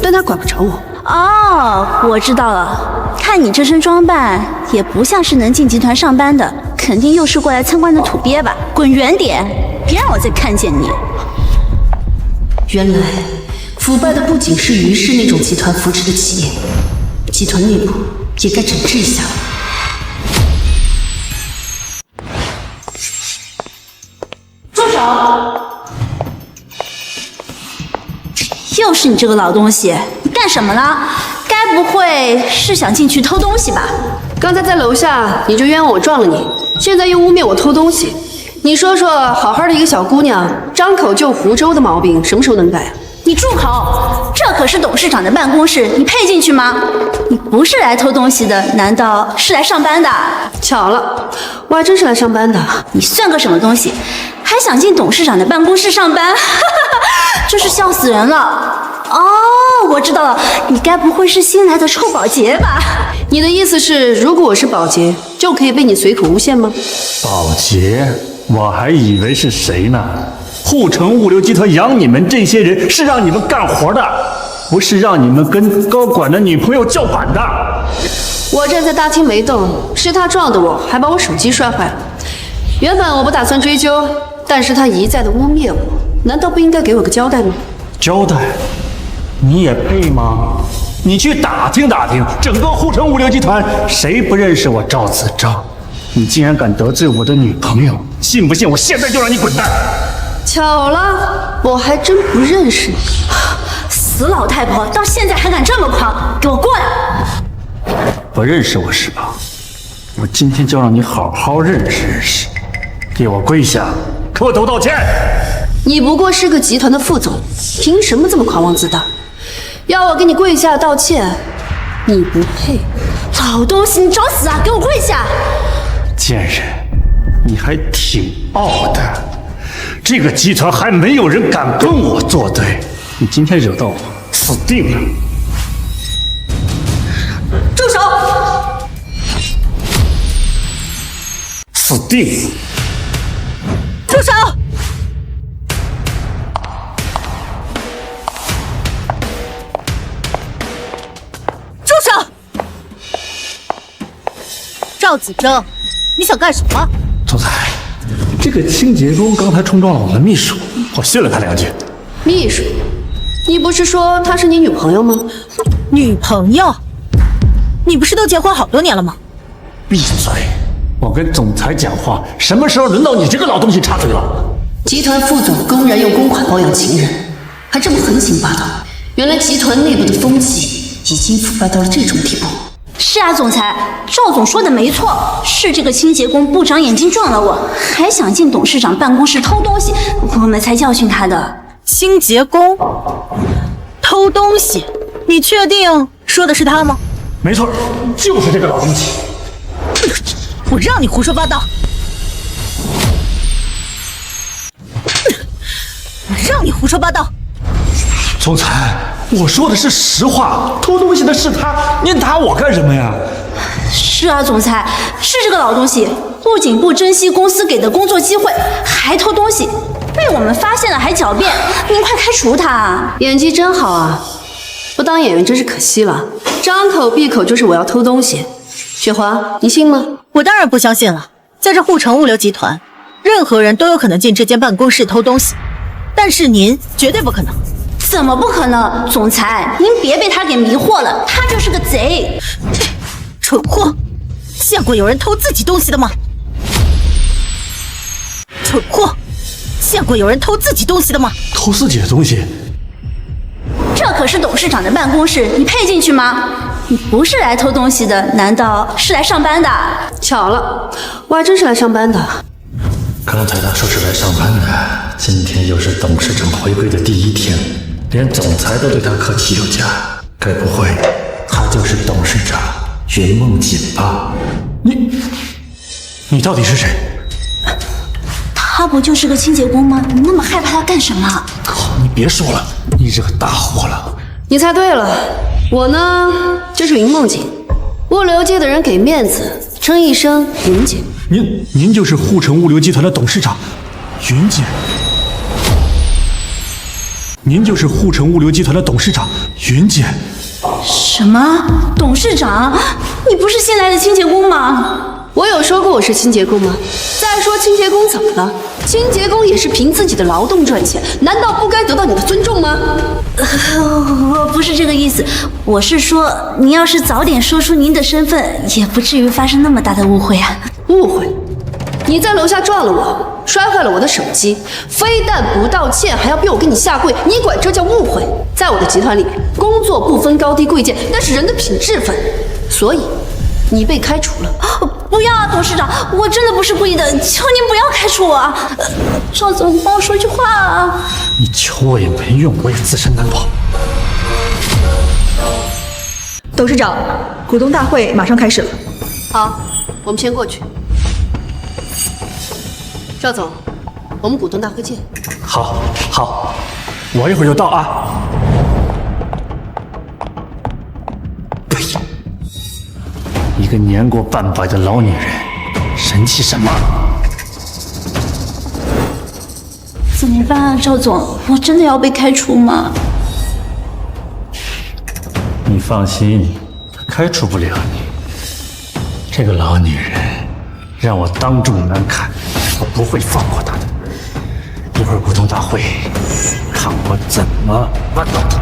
但他管不着我。哦，我知道了，看你这身装扮，也不像是能进集团上班的，肯定又是过来参观的土鳖吧？滚远点，别让我再看见你。原来腐败的不仅是于氏那种集团扶持的企业，集团内部也该整治一下了。住手！又是你这个老东西，你干什么呢？该不会是想进去偷东西吧？刚才在楼下你就冤枉我撞了你，现在又污蔑我偷东西。你说说，好好的一个小姑娘，张口就湖州的毛病，什么时候能改啊？你住口！这可是董事长的办公室，你配进去吗？你不是来偷东西的，难道是来上班的？巧了，我还真是来上班的。你算个什么东西，还想进董事长的办公室上班？真是笑死人了！哦，我知道了，你该不会是新来的臭保洁吧？你的意思是，如果我是保洁，就可以被你随口诬陷吗？保洁，我还以为是谁呢？护城物流集团养你们这些人是让你们干活的，不是让你们跟高管的女朋友叫板的。我站在大厅没动，是他撞的我，还把我手机摔坏了。原本我不打算追究，但是他一再的污蔑我，难道不应该给我个交代吗？交代？你也配吗？你去打听打听，整个护城物流集团谁不认识我赵子章？你竟然敢得罪我的女朋友，信不信我现在就让你滚蛋？巧了，我还真不认识你。死老太婆，到现在还敢这么狂，给我过来！不认识我是吧？我今天就让你好好认识认识。给我跪下，磕头道歉！你不过是个集团的副总，凭什么这么狂妄自大？要我给你跪下道歉，你不配。老东西，你找死啊！给我跪下！贱人，你还挺傲的。这个集团还没有人敢跟我作对，你今天惹到我，死定了！住手！死定了！住手！住手！赵子征，你想干什么？总裁，这个清洁工刚才冲撞了我们秘书，我训了他2句。秘书？你不是说她是你女朋友吗？女朋友？你不是都结婚好多年了吗？闭嘴！我跟总裁讲话，什么时候轮到你这个老东西插嘴了？集团副总公然用公款包养情人，还这么横行霸道，原来集团内部的风气已经腐败到了这种地步。是啊，总裁，赵总说的没错，是这个清洁工部长眼睛撞了我，还想进董事长办公室偷东西，我们才教训他的。清洁工偷东西，你确定说的是他吗？没错，就是这个老东西。我让你胡说八道！我让你胡说八道！总裁，我说的是实话，偷东西的是他，您打我干什么呀？是啊，总裁，是这个老东西，不仅不珍惜公司给的工作机会，还偷东西，被我们发现了还狡辩，您快开除他！演技真好啊，不当演员真是可惜了，张口闭口就是我要偷东西。雪华，你信吗？我当然不相信了，在这护城物流集团，任何人都有可能进这间办公室偷东西，但是您绝对不可能。怎么不可能？总裁，您别被他给迷惑了，他就是个贼，蠢货！见过有人偷自己东西的吗？蠢货！见过有人偷自己东西的吗？偷自己的东西？这可是董事长的办公室，你配进去吗？你不是来偷东西的，难道是来上班的？巧了，我还真是来上班的。刚才他说是来上班的，今天又是董事长回归的第一天，连总裁都对他客气有加，该不会他就是董事长云梦锦吧？你到底是谁？他不就是个清洁工吗？你那么害怕他干什么？你别说了，你惹大祸了。你猜对了，我呢就是云梦锦，物流界的人给面子，称一声云姐。您就是护城物流集团的董事长云姐？您就是护城物流集团的董事长云姐？什么？董事长？你不是新来的清洁工吗？我有说过我是清洁工吗？再说清洁工怎么了？清洁工也是凭自己的劳动赚钱，难道不该得到你的尊重吗？我不是这个意思，我是说，您要是早点说出您的身份，也不至于发生那么大的误会啊。误会？你在楼下撞了我，摔坏了我的手机，非但不道歉，还要逼我跟你下跪，你管这叫误会？在我的集团里，工作不分高低贵贱，那是人的品质分，所以你被开除了。不要啊，董事长，我真的不是故意的，求您不要开除我啊！赵总，你帮我说一句话啊！你求我也没用，我也自身难保。董事长，股东大会马上开始了。好，我们先过去。赵总，我们股东大会见。好，我一会儿就到啊。呸！一个年过半百的老女人，神气什么？怎么办啊，赵总？我真的要被开除吗？你放心，她开除不了你。这个老女人让我当众难看，我不会放过她的。一会儿股东大会，看我怎么办到她。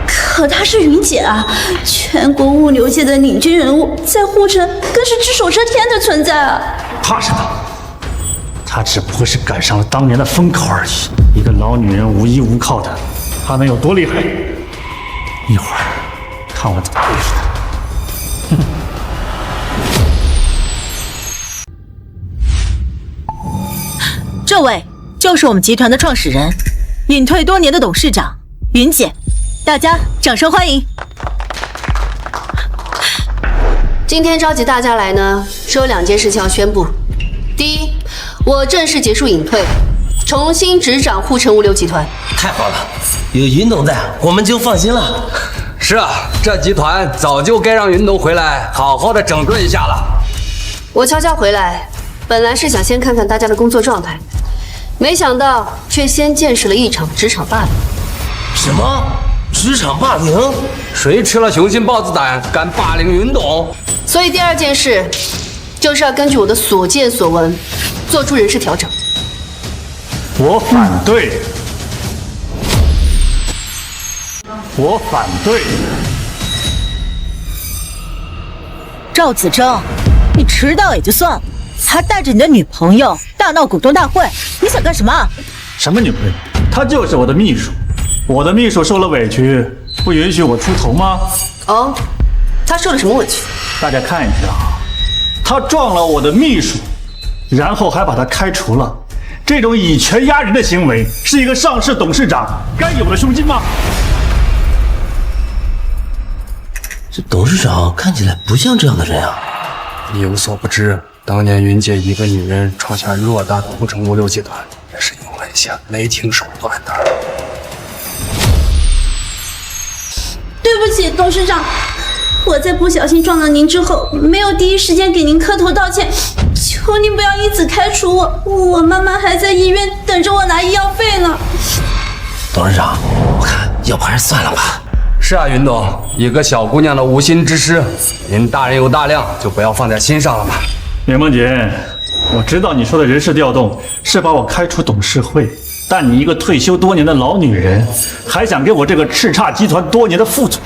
可她是云姐啊，全国物流界的领军人物，在护城更是只手遮天的存在啊！怕什么？她只不过是赶上了当年的风口而已。一个老女人无依无靠的，她能有多厉害？一会儿看我怎么对付她。哼！这位就是我们集团的创始人，隐退多年的董事长云姐，大家掌声欢迎。今天召集大家来呢，是有2件事情要宣布。第一，我正式结束隐退，重新执掌护城物流集团。太好了，有云董在，我们就放心了。是啊，这集团早就该让云董回来好好的整顿一下了。我悄悄回来，本来是想先看看大家的工作状态，没想到却先见识了一场职场霸凌。什么？职场霸凌？谁吃了雄心豹子胆，敢霸凌云董？所以第2件事，就是要根据我的所见所闻，做出人事调整。我反对！我反对！赵子征，你迟到也就算了，还带着你的女朋友大闹股东大会，你想干什么？什么女朋友？她就是我的秘书。我的秘书受了委屈，不允许我出头吗？哦，他受了什么委屈？大家看一下，他撞了我的秘书，然后还把他开除了。这种以权压人的行为，是一个上市董事长该有的胸襟吗？这董事长看起来不像这样的人啊！你有所不知，当年云姐一个女人创下偌大的护城物流集团，也是用了一些雷霆手段的。对不起，董事长，我在不小心撞到您之后，没有第一时间给您磕头道歉，求您不要因此开除我。我妈妈还在医院等着我拿医药费呢。董事长，我看要不还是算了吧。是啊，云董，一个小姑娘的无心之失，您大人有大量，就不要放在心上了吧。林梦洁，我知道你说的人事调动是把我开除董事会，但你一个退休多年的老女人，还想给我这个叱咤集团多年的副总，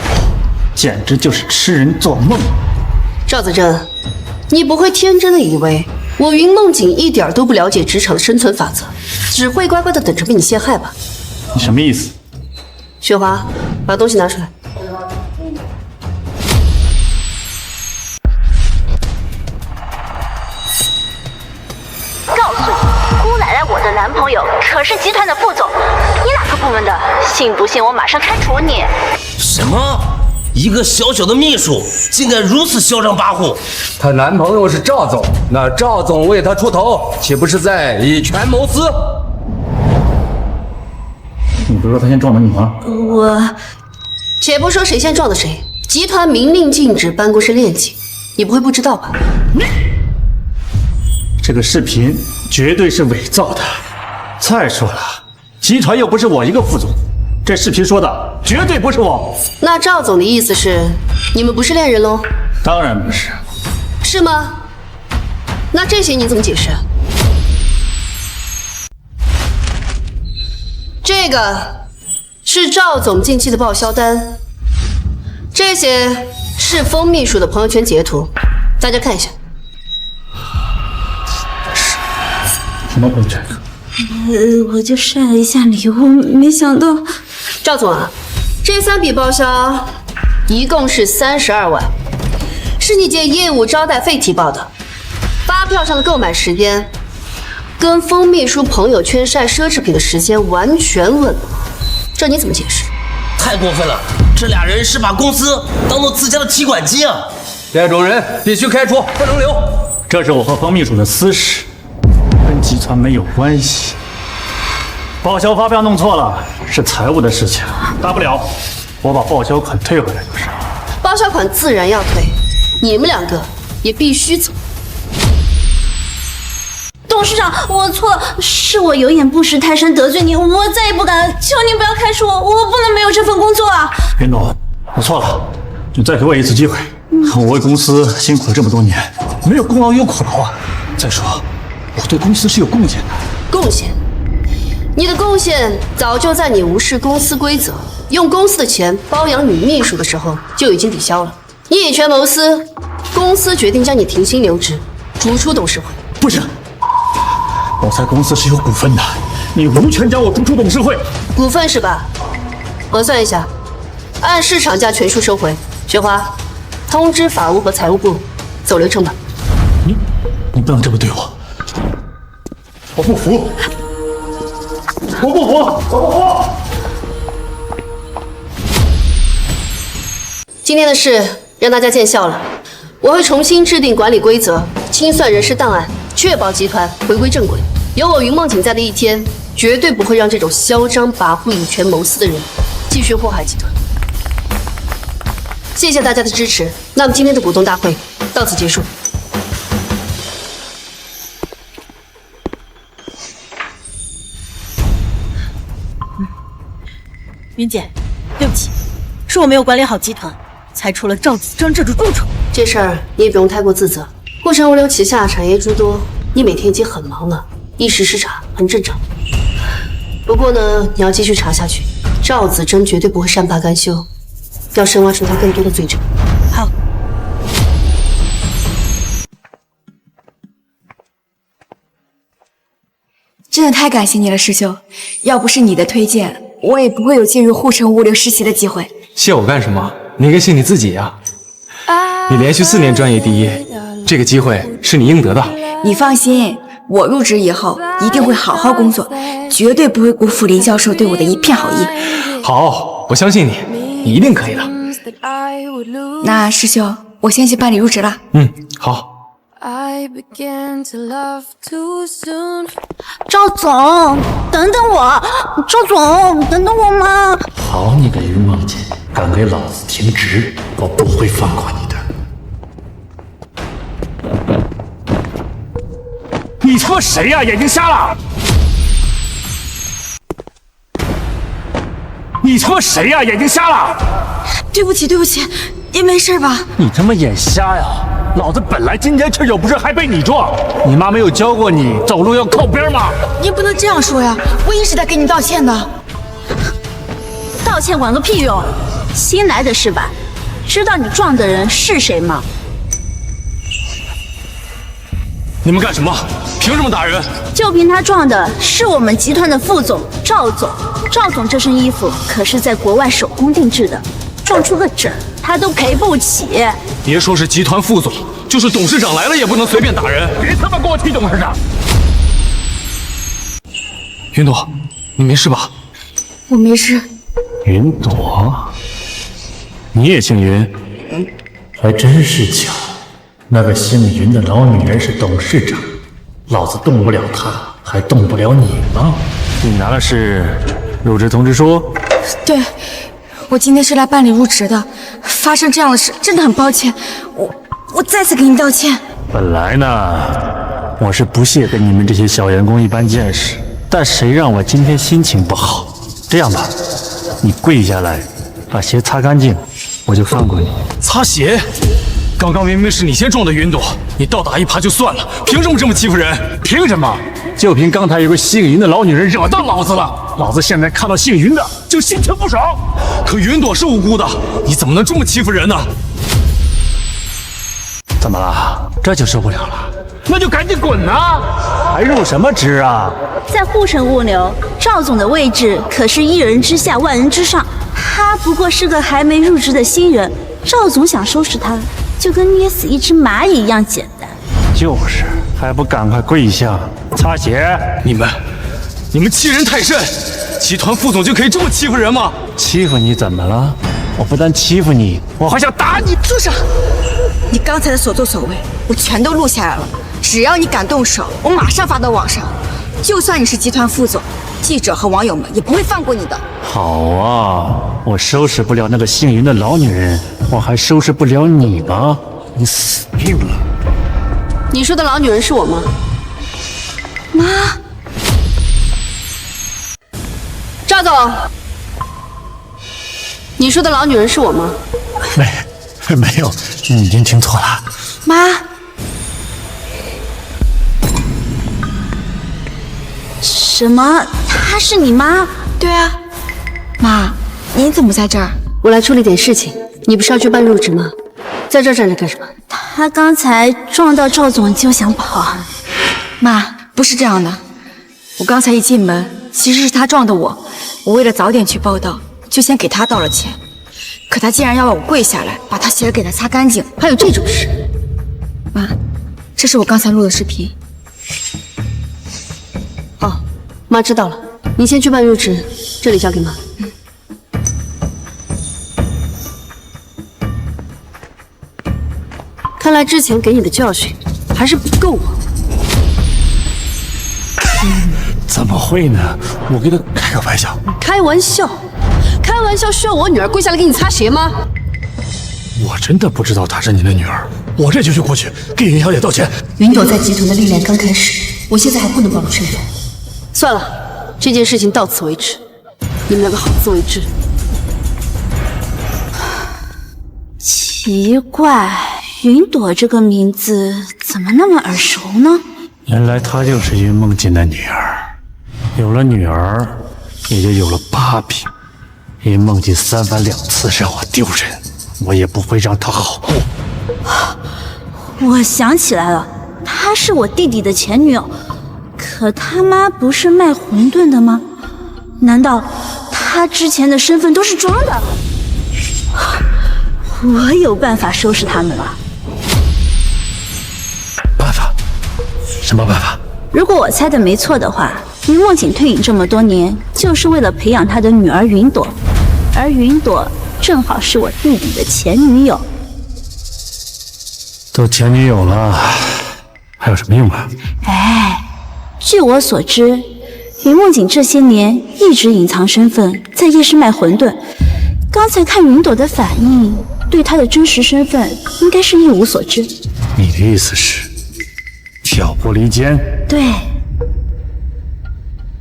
简直就是痴人做梦。赵子珍，你不会天真的以为我云梦景一点都不了解职场的生存法则，只会乖乖的等着被你陷害吧？你什么意思？雪华，把东西拿出来。告诉你，姑奶奶，我的男朋友可是集团的副总，你哪个部门的？信不信我马上开除你？什么？一个小小的秘书，竟敢如此嚣张跋扈！她男朋友是赵总，那赵总为她出头，岂不是在以权谋私？你不是说他先撞的你吗？且不说谁先撞的谁，集团明令禁止办公室恋情，你不会不知道吧？这个视频绝对是伪造的。再说了，集团又不是我一个副总，这视频说的绝对不是我。那赵总的意思是，你们不是恋人喽？当然不是。是吗？那这些你怎么解释？这个是赵总近期的报销单，这些是封秘书的朋友圈截图，大家看一下。什么朋友圈？我就晒了一下礼物，没想到。赵总啊，这3笔报销一共是32万，是你借业务招待费提报的，发票上的购买时间跟封秘书朋友圈晒奢侈品的时间完全吻合，这你怎么解释？太过分了！这俩人是把公司当做自家的提款机啊！这种人必须开除，不能留。这是我和封秘书的私事，跟集团没有关系。报销发票弄错了是财务的事情，大不了我把报销款退回来就是。报销款自然要退，你们2个也必须走。董事长，我错了，是我有眼不识泰山得罪您，我再也不敢了，求您不要开除我，我不能没有这份工作啊！云董，我错了，你再给我一次机会。我为公司辛苦了这么多年，没有功劳有苦劳啊。再说，我对公司是有贡献的。贡献？你的贡献早就在你无视公司规则，用公司的钱包养女秘书的时候就已经抵消了。你以权谋私，公司决定将你停薪留职，逐出董事会。不是。我在公司是有股份的，你无权将我逐出董事会。股份是吧？核算一下，按市场价全数收回。雪华，通知法务和财务部，走流程吧。你不能这么对我，我不服，我不服，我不服！今天的事让大家见笑了，我会重新制定管理规则，清算人事档案，确保集团回归正轨。有我云梦景在的一天，绝对不会让这种嚣张跋扈、以权谋私的人继续祸害集团。谢谢大家的支持，那么今天的股东大会到此结束。云姐，对不起，是我没有管理好集团，才出了赵子章这种蛀虫。这事儿你也不用太过自责，护城物流旗下产业诸多，你每天已经很忙了，一时失察很正常。不过呢，你要继续查下去，赵子珍绝对不会善罢甘休，要深挖出他更多的罪证。好。真的太感谢你了，师兄。要不是你的推荐，我也不会有进入护城物流实习的机会。谢我干什么？你应该谢你自己呀。你连续4年专业第一，这个机会是你应得的。你放心，我入职以后一定会好好工作，绝对不会辜负林教授对我的一片好意。好，我相信你，你一定可以的。那师兄，我先去办理入职了。好。赵总，等等我！赵总，等等我嘛！好你个云梦姐，敢给老子停职，我不会放过你的。你他妈谁呀？眼睛瞎了？你他妈谁呀？眼睛瞎了？对不起，对不起，您没事吧？你他妈眼瞎呀！老子本来今天这有不是还被你撞，你妈没有教过你走路要靠边吗？您不能这样说呀，我一直在给你道歉的。道歉管个屁用！新来的是吧？知道你撞的人是谁吗？你们干什么？凭什么打人？就凭他撞的是我们集团的副总赵总。赵总这身衣服可是在国外手工定制的，撞出个疹他都赔不起。别说是集团副总，就是董事长来了也不能随便打人。别他妈给我踢董事长！云朵，你没事吧？我没事。云朵，你也姓云？还真是巧。那个姓云的老女人是董事长，老子动不了她，还动不了你吗？你拿的是入职通知书？对，我今天是来办理入职的。发生这样的事，真的很抱歉，我再次给你道歉。本来呢，我是不屑跟你们这些小员工一般见识，但谁让我今天心情不好？这样吧，你跪下来，把鞋擦干净，我就放过你。擦鞋？刚刚明明是你先撞的云朵，你倒打一耙就算了，凭什么这么欺负人？凭什么？就凭刚才有个姓云的老女人惹到老子了，老子现在看到姓云的就心情不爽。可云朵是无辜的，你怎么能这么欺负人呢？怎么了？这就受不了了？那就赶紧滚呐！还入什么职啊？在护城物流，赵总的位置可是一人之下万人之上，他不过是个还没入职的新人，赵总想收拾他，就跟捏死一只蚂蚁一样简单。就是，还不赶快跪下擦鞋！你们欺人太甚！集团副总就可以这么欺负人吗？欺负你怎么了？我不但欺负你，我还想打你！住手！你刚才的所作所为，我全都录下来了。只要你敢动手，我马上发到网上。就算你是集团副总，记者和网友们也不会放过你的。好啊，我收拾不了那个姓云的老女人，我还收拾不了你吗？你死定了！你说的老女人是我吗？妈，赵总，你说的老女人是我吗？没有，你已经听错了。妈，什么？她是你妈？对啊。妈，你怎么在这儿？我来处理点事情。你不是要去办入职吗？在这儿站着干什么？她刚才撞到赵总就想跑。妈，不是这样的。我刚才一进门，其实是他撞的我。我为了早点去报道，就先给他道了歉。可他竟然要我跪下来，把他鞋给他擦干净。还有这种事？妈，这是我刚才录的视频。哦，妈知道了。你先去办入职，这里交给妈。看来之前给你的教训还是不够啊。怎么会呢？我给他开个玩笑。开玩笑？开玩笑需要我女儿跪下来给你擦鞋吗？我真的不知道她是你的女儿，我这就去过去给云小姐道歉。云朵在集团的历练刚开始，我现在还不能暴露身份。算了，这件事情到此为止。你们两个好自为之。奇怪，云朵这个名字怎么那么耳熟呢？原来她就是云梦锦的女儿。有了女儿，也就有了把柄。云梦锦3番2次让我丢人，我也不会让她好过。我想起来了，她是我弟弟的前女友。可可他妈不是卖馄饨的吗？难道他之前的身份都是装的？我有办法收拾他们了。办法？什么办法？如果我猜的没错的话，云梦景退隐这么多年，就是为了培养他的女儿云朵，而云朵正好是我弟弟的前女友。都前女友了，还有什么用啊？哎，据我所知，云梦景这些年一直隐藏身份，在夜市卖馄饨。刚才看云朵的反应，对他的真实身份应该是一无所知。你的意思是挑拨离间？对，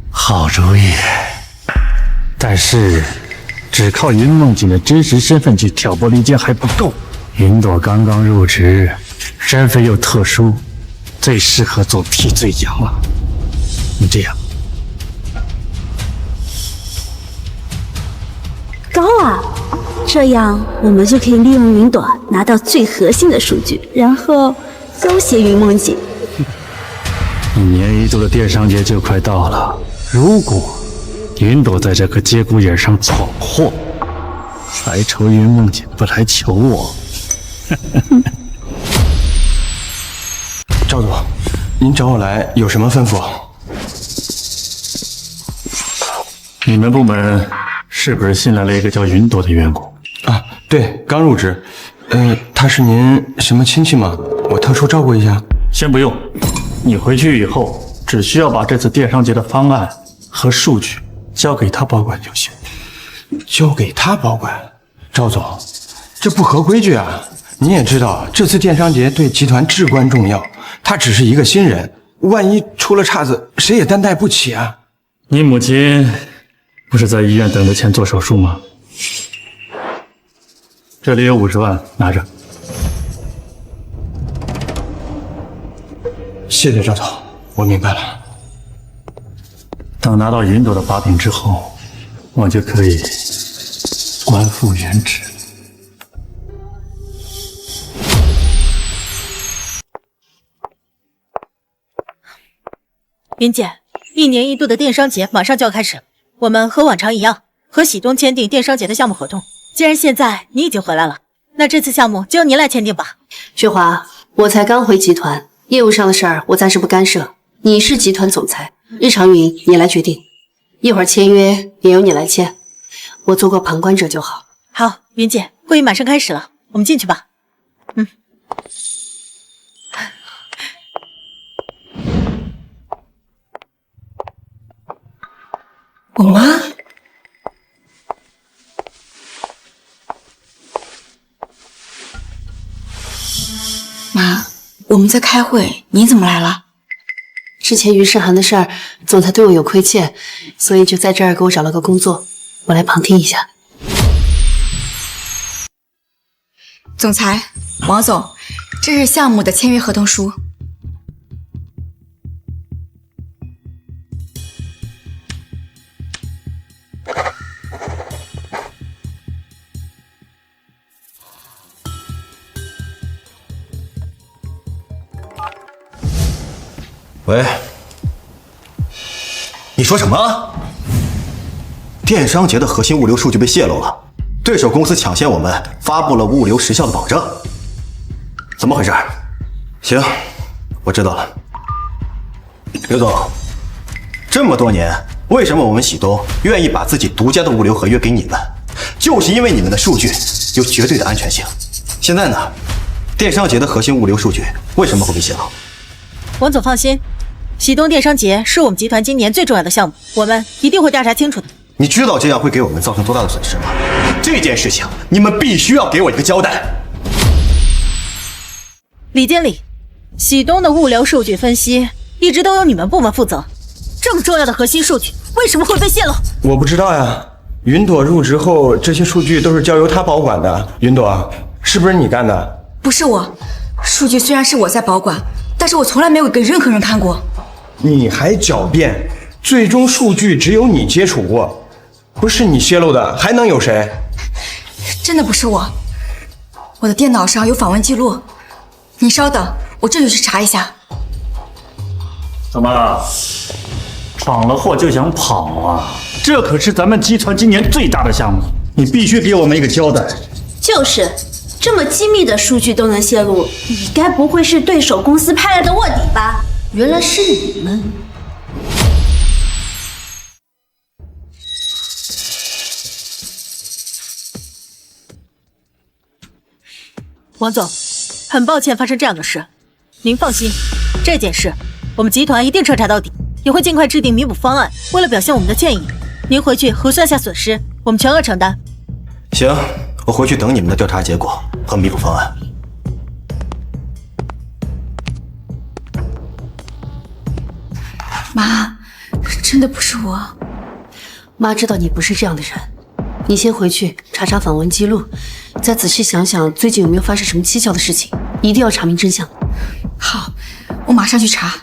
好主意。但是只靠云梦景的真实身份去挑拨离间还不够。云朵刚刚入职，身份又特殊，最适合做替罪羊了。你这样高啊！这样我们就可以利用云朵拿到最核心的数据，然后要挟云梦景。一年一度的电商节就快到了，如果云朵在这个节骨眼上闯祸，还愁云梦景不来求我？赵总，您找我来有什么吩咐？你们部门是不是新来了一个叫云朵的员工？啊，对，刚入职。他是您什么亲戚吗？我特殊照顾一下。先不用，你回去以后只需要把这次电商节的方案和数据交给他保管就行。交给他保管？赵总，这不合规矩啊！您也知道，这次电商节对集团至关重要，他只是一个新人，万一出了岔子，谁也担待不起啊！你母亲不是在医院等着钱做手术吗？这里有50万，拿着。谢谢赵总，我明白了。等拿到云朵的把柄之后，我就可以官复原职。云姐，一年一度的电商节马上就要开始，我们和往常一样，和喜东签订电商节的项目合同。既然现在你已经回来了，那这次项目就由您来签订吧。雪华，我才刚回集团，业务上的事儿我暂时不干涉。你是集团总裁，日常运营你来决定，一会儿签约也由你来签，我做个旁观者就好。好，云姐，会议马上开始了，我们进去吧。我妈？妈，我们在开会，你怎么来了？之前于世涵的事儿，总裁对我有亏欠，所以就在这儿给我找了个工作，我来旁听一下。总裁，王总，这是项目的签约合同书。喂，你说什么？电商节的核心物流数据被泄露了，对手公司抢先我们发布了物流时效的保证，怎么回事？行，我知道了。刘总，这么多年，为什么我们喜东愿意把自己独家的物流合约给你们？就是因为你们的数据有绝对的安全性。现在呢，电商节的核心物流数据为什么会被泄露？王总放心，喜东电商节是我们集团今年最重要的项目，我们一定会调查清楚的。你知道这样会给我们造成多大的损失吗？这件事情你们必须要给我一个交代。李经理，喜东的物流数据分析一直都由你们部门负责，这么重要的核心数据为什么会被泄露？我不知道呀。云朵入职后，这些数据都是交由他保管的。云朵，是不是你干的？不是我，数据虽然是我在保管，但是我从来没有给任何人看过。你还狡辩，最终数据只有你接触过，不是你泄露的，还能有谁？真的不是我，我的电脑上有访问记录。你稍等，我这就去查一下。怎么闯了祸就想跑啊？这可是咱们集团今年最大的项目，你必须给我们一个交代。就是，这么机密的数据都能泄露，你该不会是对手公司派来的卧底吧？原来是你们。王总，很抱歉发生这样的事，您放心，这件事我们集团一定彻查到底，也会尽快制定弥补方案。为了表现我们的歉意，您回去核算下损失，我们全额承担。行，我回去等你们的调查结果和弥补方案。妈，真的不是我。妈知道你不是这样的人，你先回去查查访问记录，再仔细想想最近有没有发生什么蹊跷的事情，一定要查明真相。好，我马上去查。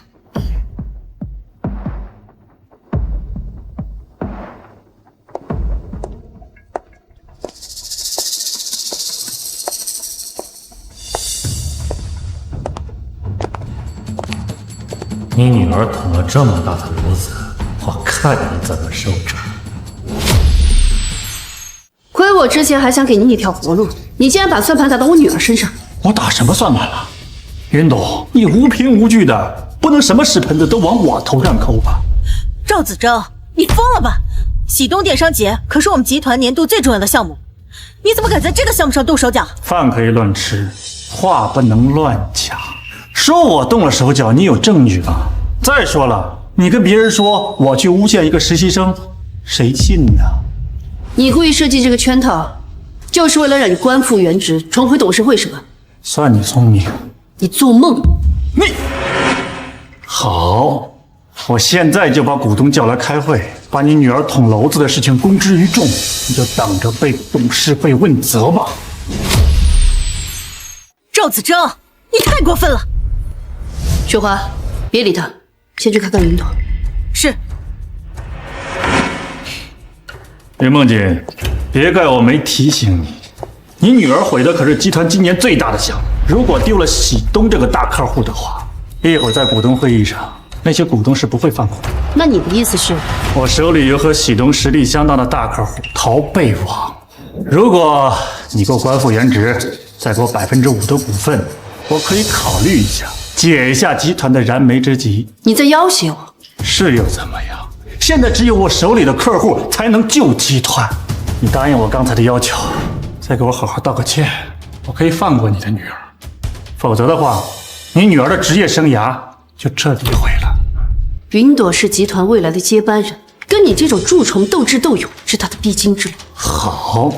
你女儿捅了这么大的篓子，我看你怎么收场。亏我之前还想给你一条活路，你竟然把算盘打到我女儿身上。我打什么算盘了？云董，你无凭无据的，不能什么屎盆子都往我头上扣吧？赵子征，你疯了吧？喜东电商节可是我们集团年度最重要的项目，你怎么敢在这个项目上动手脚？饭可以乱吃，话不能乱讲。说我动了手脚，你有证据吗？再说了，你跟别人说我去诬陷一个实习生，谁信呢？你故意设计这个圈套，就是为了让你官复原职，重回董事会是吧？算你聪明。你做梦！你好，我现在就把股东叫来开会，把你女儿捅篓子的事情公之于众，你就等着被董事会问责吧。赵子征，你太过分了！雪花，别理他，先去看看云朵。是。林梦锦，别怪我没提醒你，你女儿毁的可是集团今年最大的项目，如果丢了喜东这个大客户的话，一会儿在股东会议上，那些股东是不会放过的。那你的意思是？我手里有和喜东实力相当的大客户逃备网，如果你给我官复原职，再给我5%的股份，我可以考虑一下，解一下集团的燃眉之急。你在要挟我？是又怎么样？现在只有我手里的客户才能救集团。你答应我刚才的要求，再给我好好道个歉，我可以放过你的女儿。否则的话，你女儿的职业生涯就彻底毁了。云朵是集团未来的接班人，跟你这种蛀虫斗智斗勇是她的必经之路。好，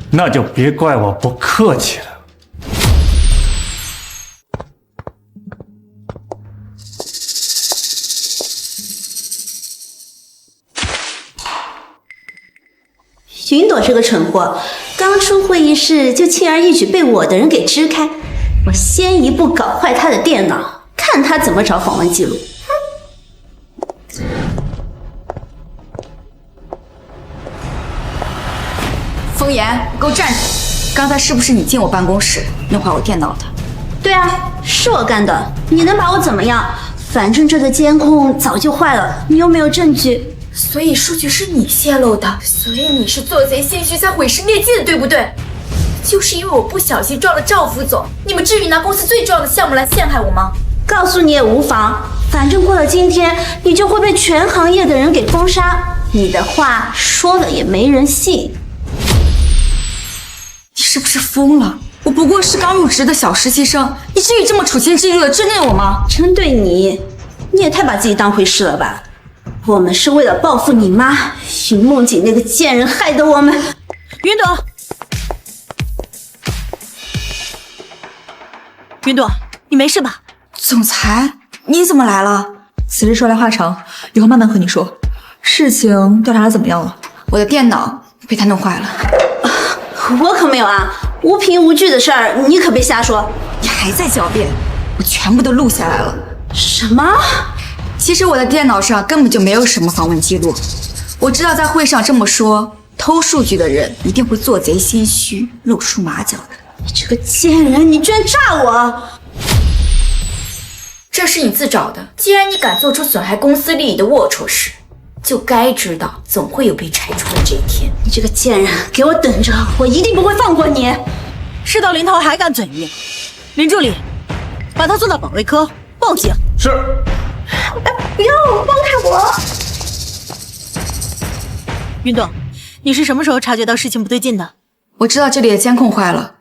那就别怪我不客气了。云朵是个蠢货，刚出会议室就轻而易举被我的人给支开。我先一步搞坏他的电脑，看他怎么找访问记录。风言，给我站住！刚才是不是你进我办公室弄坏我电脑的？对啊，是我干的，你能把我怎么样？反正这个监控早就坏了，你又没有证据。所以数据是你泄露的，所以你是做贼心虚才毁尸灭迹的，对不对？就是因为我不小心撞了赵副总，你们至于拿公司最重要的项目来陷害我吗？告诉你也无妨，反正过了今天，你就会被全行业的人给封杀，你的话说了也没人信。你是不是疯了？我不过是刚入职的小实习生，你至于这么处心积虑的针对我吗？针对你？你也太把自己当回事了吧？我们是为了报复你妈云梦锦那个贱人害得我们。云朵，云朵，你没事吧？总裁，你怎么来了？此事说来话长，以后慢慢和你说。事情调查的怎么样了？我的电脑被他弄坏了。我可没有啊，无凭无据的事儿你可别瞎说。你还在狡辩？我全部都录下来了。什么？其实我的电脑上根本就没有什么访问记录。我知道在会上这么说，偷数据的人一定会做贼心虚，露出马脚的。你这个贱人，你居然诈我！这是你自找的。既然你敢做出损害公司利益的龌龊事，就该知道总会有被拆除的这一天。你这个贱人，给我等着，我一定不会放过你！事到临头还敢嘴硬，林助理，把他送到保卫科报警。是。不要放开我！云朵，你是什么时候察觉到事情不对劲的？我知道这里的监控坏了，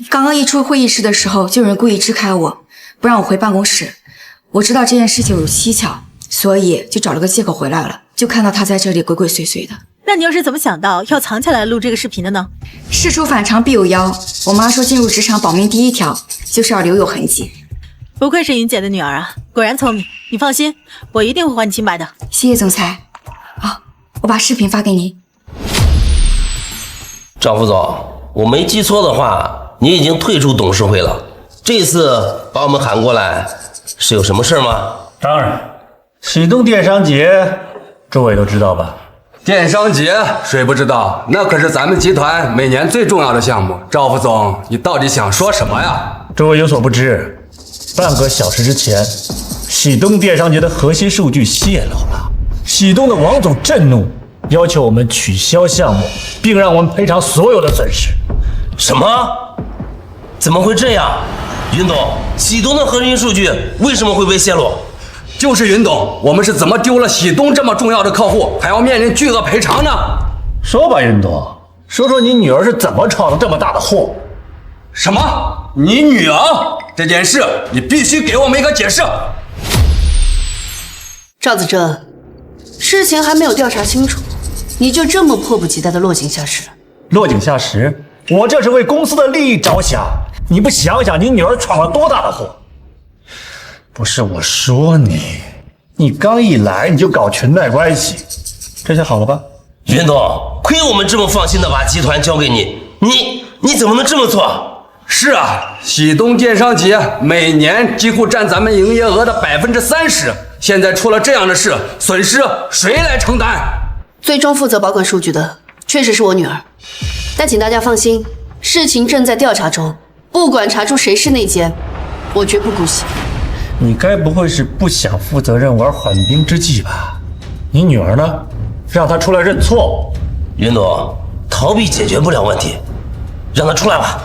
刚刚一出会议室的时候，就有人故意支开我，不让我回办公室。我知道这件事情有蹊跷，所以就找了个借口回来了。就看到他在这里鬼鬼祟祟的。那你又是怎么想到要藏起来录这个视频的呢？事出反常必有妖。我妈说，进入职场保命第一条就是要留有痕迹。不愧是云姐的女儿啊，果然聪明。你放心，我一定会还你清白的。谢谢总裁。好，我把视频发给您。赵副总，我没记错的话，你已经退出董事会了。这次把我们喊过来，是有什么事吗？当然，启动电商节，诸位都知道吧？电商节谁不知道？那可是咱们集团每年最重要的项目。赵副总，你到底想说什么呀？诸位有所不知，半个小时之前，启动电商节的核心数据泄露了。启动的王总震怒，要求我们取消项目，并让我们赔偿所有的损失。什么？怎么会这样？云董，启动的核心数据为什么会被泄露？就是云董，我们是怎么丢了喜东这么重要的客户，还要面临巨额赔偿呢？说吧，云董，说说你女儿是怎么闯的这么大的祸？什么？你女儿？这件事你必须给我们一个解释。赵子珍，事情还没有调查清楚，你就这么迫不及待的落井下石？落井下石？我这是为公司的利益着想，你不想想你女儿闯了多大的祸？不是我说你，你刚一来你就搞裙带关系，这下好了吧？云董，亏我们这么放心的把集团交给你，你怎么能这么做？是啊，喜东电商节每年几乎占咱们营业额的30%，现在出了这样的事，损失谁来承担？最终负责保管数据的确实是我女儿，但请大家放心，事情正在调查中，不管查出谁是内奸，我绝不姑息。你该不会是不想负责任玩缓兵之计吧？你女儿呢？让她出来认错。云董，逃避解决不了问题，让她出来吧。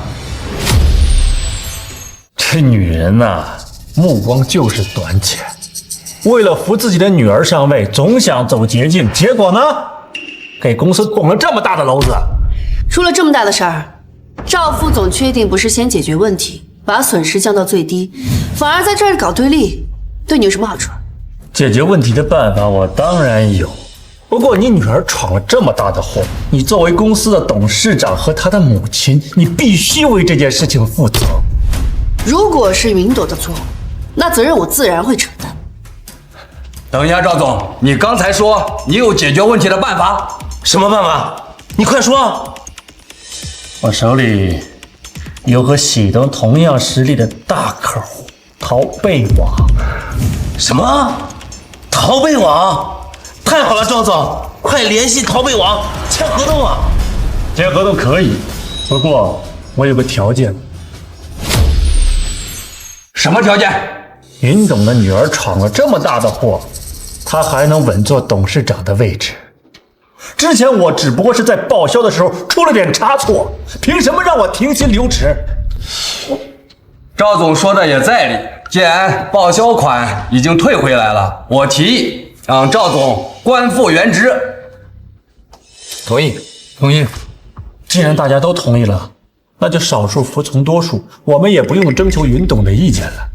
这女人呐，目光就是短浅，为了扶自己的女儿上位，总想走捷径，结果呢，给公司捅了这么大的篓子。出了这么大的事儿，赵副总确定不是先解决问题，把损失降到最低，反而在这儿搞对立，对你有什么好处？解决问题的办法我当然有，不过你女儿闯了这么大的祸，你作为公司的董事长和她的母亲，你必须为这件事情负责。如果是云朵的错，那责任我自然会承担。等一下，赵总，你刚才说你有解决问题的办法？什么办法？你快说。我手里有和喜东同样实力的大客户淘贝网。什么？淘贝网？太好了，赵总，快联系淘贝网签合同啊！签合同可以，不过我有个条件。什么条件？云董的女儿闯了这么大的祸，她还能稳坐董事长的位置。之前我只不过是在报销的时候出了点差错，凭什么让我停薪留职？赵总说的也在理，既然报销款已经退回来了，我提议让赵总官复原职。同意，同意。既然大家都同意了，那就少数服从多数，我们也不用征求云董的意见了。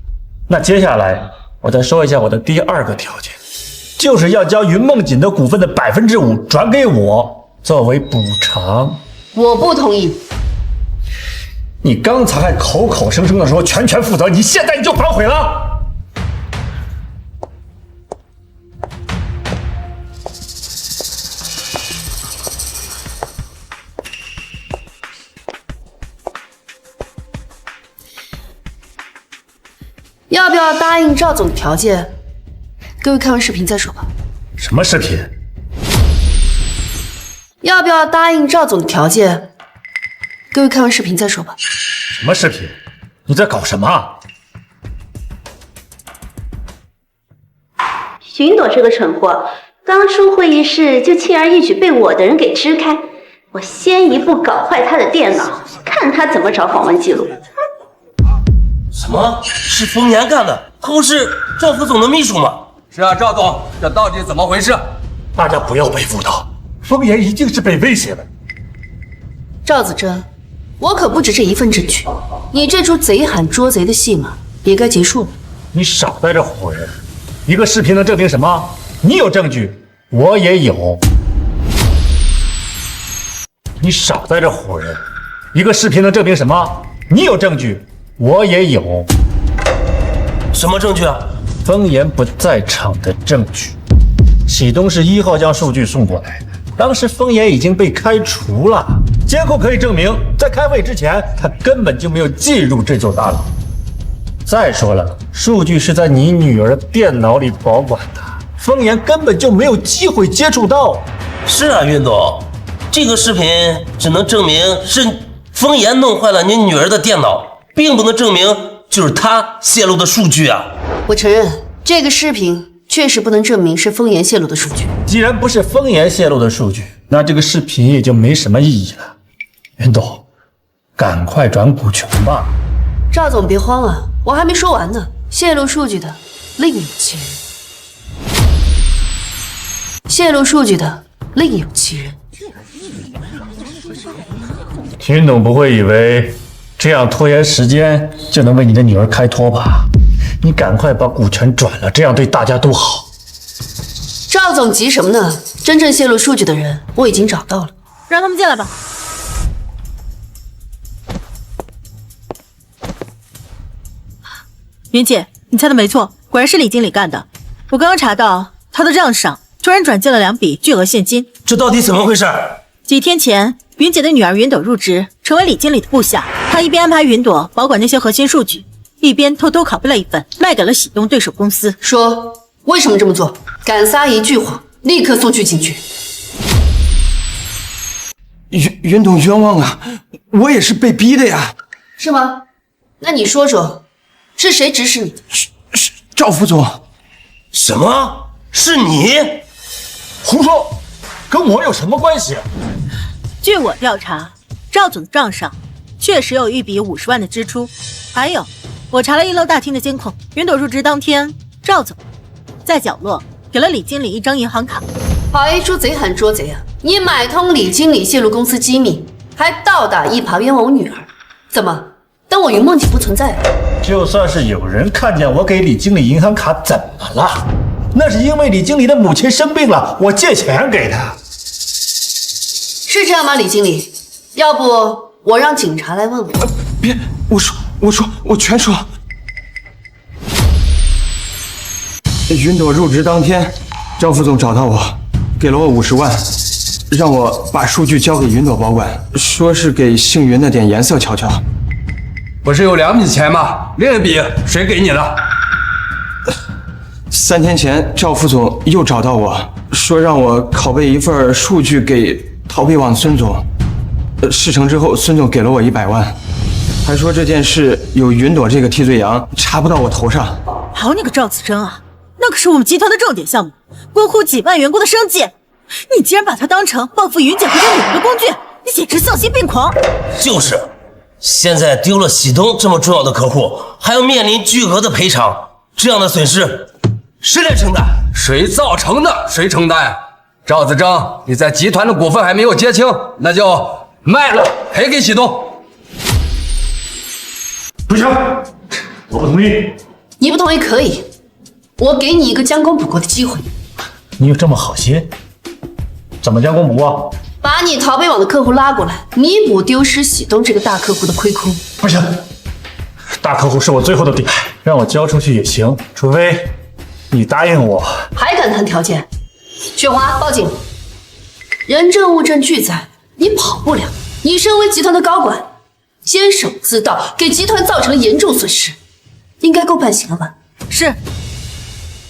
那接下来我再说一下我的第二个条件，就是要将云梦锦的股份的5%转给我作为补偿。我不同意。你刚才还口口声声的说全权负责，你现在你就反悔了？要不要答应赵总的条件？各位看完视频再说吧。什么视频？要不要答应赵总的条件？各位看完视频再说吧。什么视频？你在搞什么？云朵这个蠢货，刚出会议室就轻而易举被我的人给支开。我先一步搞坏他的电脑，看他怎么找访问记录。什么？是风言干的？他不是赵副总的秘书吗？是啊，赵总，这到底怎么回事？大家不要被误导，风言一定是被威胁了。赵子珍，我可不止这一份证据，你这出贼喊捉贼的戏码也该结束了。你少在这唬人！一个视频能证明什么？你有证据，我也有。你少在这唬人！一个视频能证明什么？你有证据，我也有。什么证据啊？风言不在场的证据。启东是1号将数据送过来的，当时风言已经被开除了。监控可以证明，在开会之前，他根本就没有进入这座大楼。再说了，数据是在你女儿电脑里保管的，风言根本就没有机会接触到。是啊，云朵，这个视频只能证明是风言弄坏了你女儿的电脑，并不能证明就是他泄露的数据啊。我承认，这个视频确实不能证明是风言泄露的数据。既然不是风言泄露的数据，那这个视频也就没什么意义了。云朵，赶快转股权吧。赵总别慌啊，我还没说完呢。泄露数据的另有其人，泄露数据的另有其人。云董不会以为这样拖延时间就能为你的女儿开脱吧？你赶快把股权转了，这样对大家都好。赵总急什么呢？真正泄露数据的人我已经找到了，让他们进来吧。云姐，你猜的没错，果然是李经理干的。我刚刚查到他的账上突然转进了2笔巨额现金，这到底怎么回事？几天前，云姐的女儿云朵入职，成为李经理的部下。她一边安排云朵保管那些核心数据，一边偷偷拷贝了一份，卖给了喜东对手公司。说为什么这么做？敢撒一句谎，立刻送去警局。云董冤枉啊！我也是被逼的呀。是吗？那你说说，是谁指使你的？是赵副总。什么？是你？胡说！跟我有什么关系？据我调查，赵总的账上确实有一笔50万的支出，还有我查了1楼大厅的监控，云朵入职当天，赵总在角落给了李经理一张银行卡。好一出贼喊捉贼啊！你买通李经理泄露公司机密，还倒打一耙冤枉我女儿，怎么当我云梦姐不存在了？就算是有人看见我给李经理银行卡，怎么了？那是因为李经理的母亲生病了，我借钱给他。是这样吗，李经理？要不我让警察来问问。别，我全说。云朵入职当天，赵副总找到我，给了我50万，让我把数据交给云朵保管，说是给姓云的点颜色瞧瞧。不是有2笔钱吗？另一笔谁给你的？3天前，赵副总又找到我，说让我拷贝一份数据给逃避网孙总。事成之后，孙总给了我100万，还说这件事有云朵这个替罪羊，查不到我头上。好你个赵子珍啊，那可是我们集团的重点项目，关乎几万员工的生计，你竟然把它当成报复云姐和她女儿的工具，你简直丧心病狂！就是，现在丢了喜东这么重要的客户，还要面临巨额的赔偿，这样的损失谁来承担？谁造成的谁承担。赵子正，你在集团的股份还没有结清，那就卖了赔给喜东。不行，我不同意。你不同意可以，我给你一个将功补过的机会。你有这么好心？怎么将功补过？把你淘贝网的客户拉过来，弥补丢失喜东这个大客户的亏空。不行，大客户是我最后的底牌，让我交出去也行，除非你答应我。还敢谈条件？雪华，报警！人证物证俱在，你跑不了。你身为集团的高管，监守自盗，给集团造成了严重损失，应该够判刑了吧？是，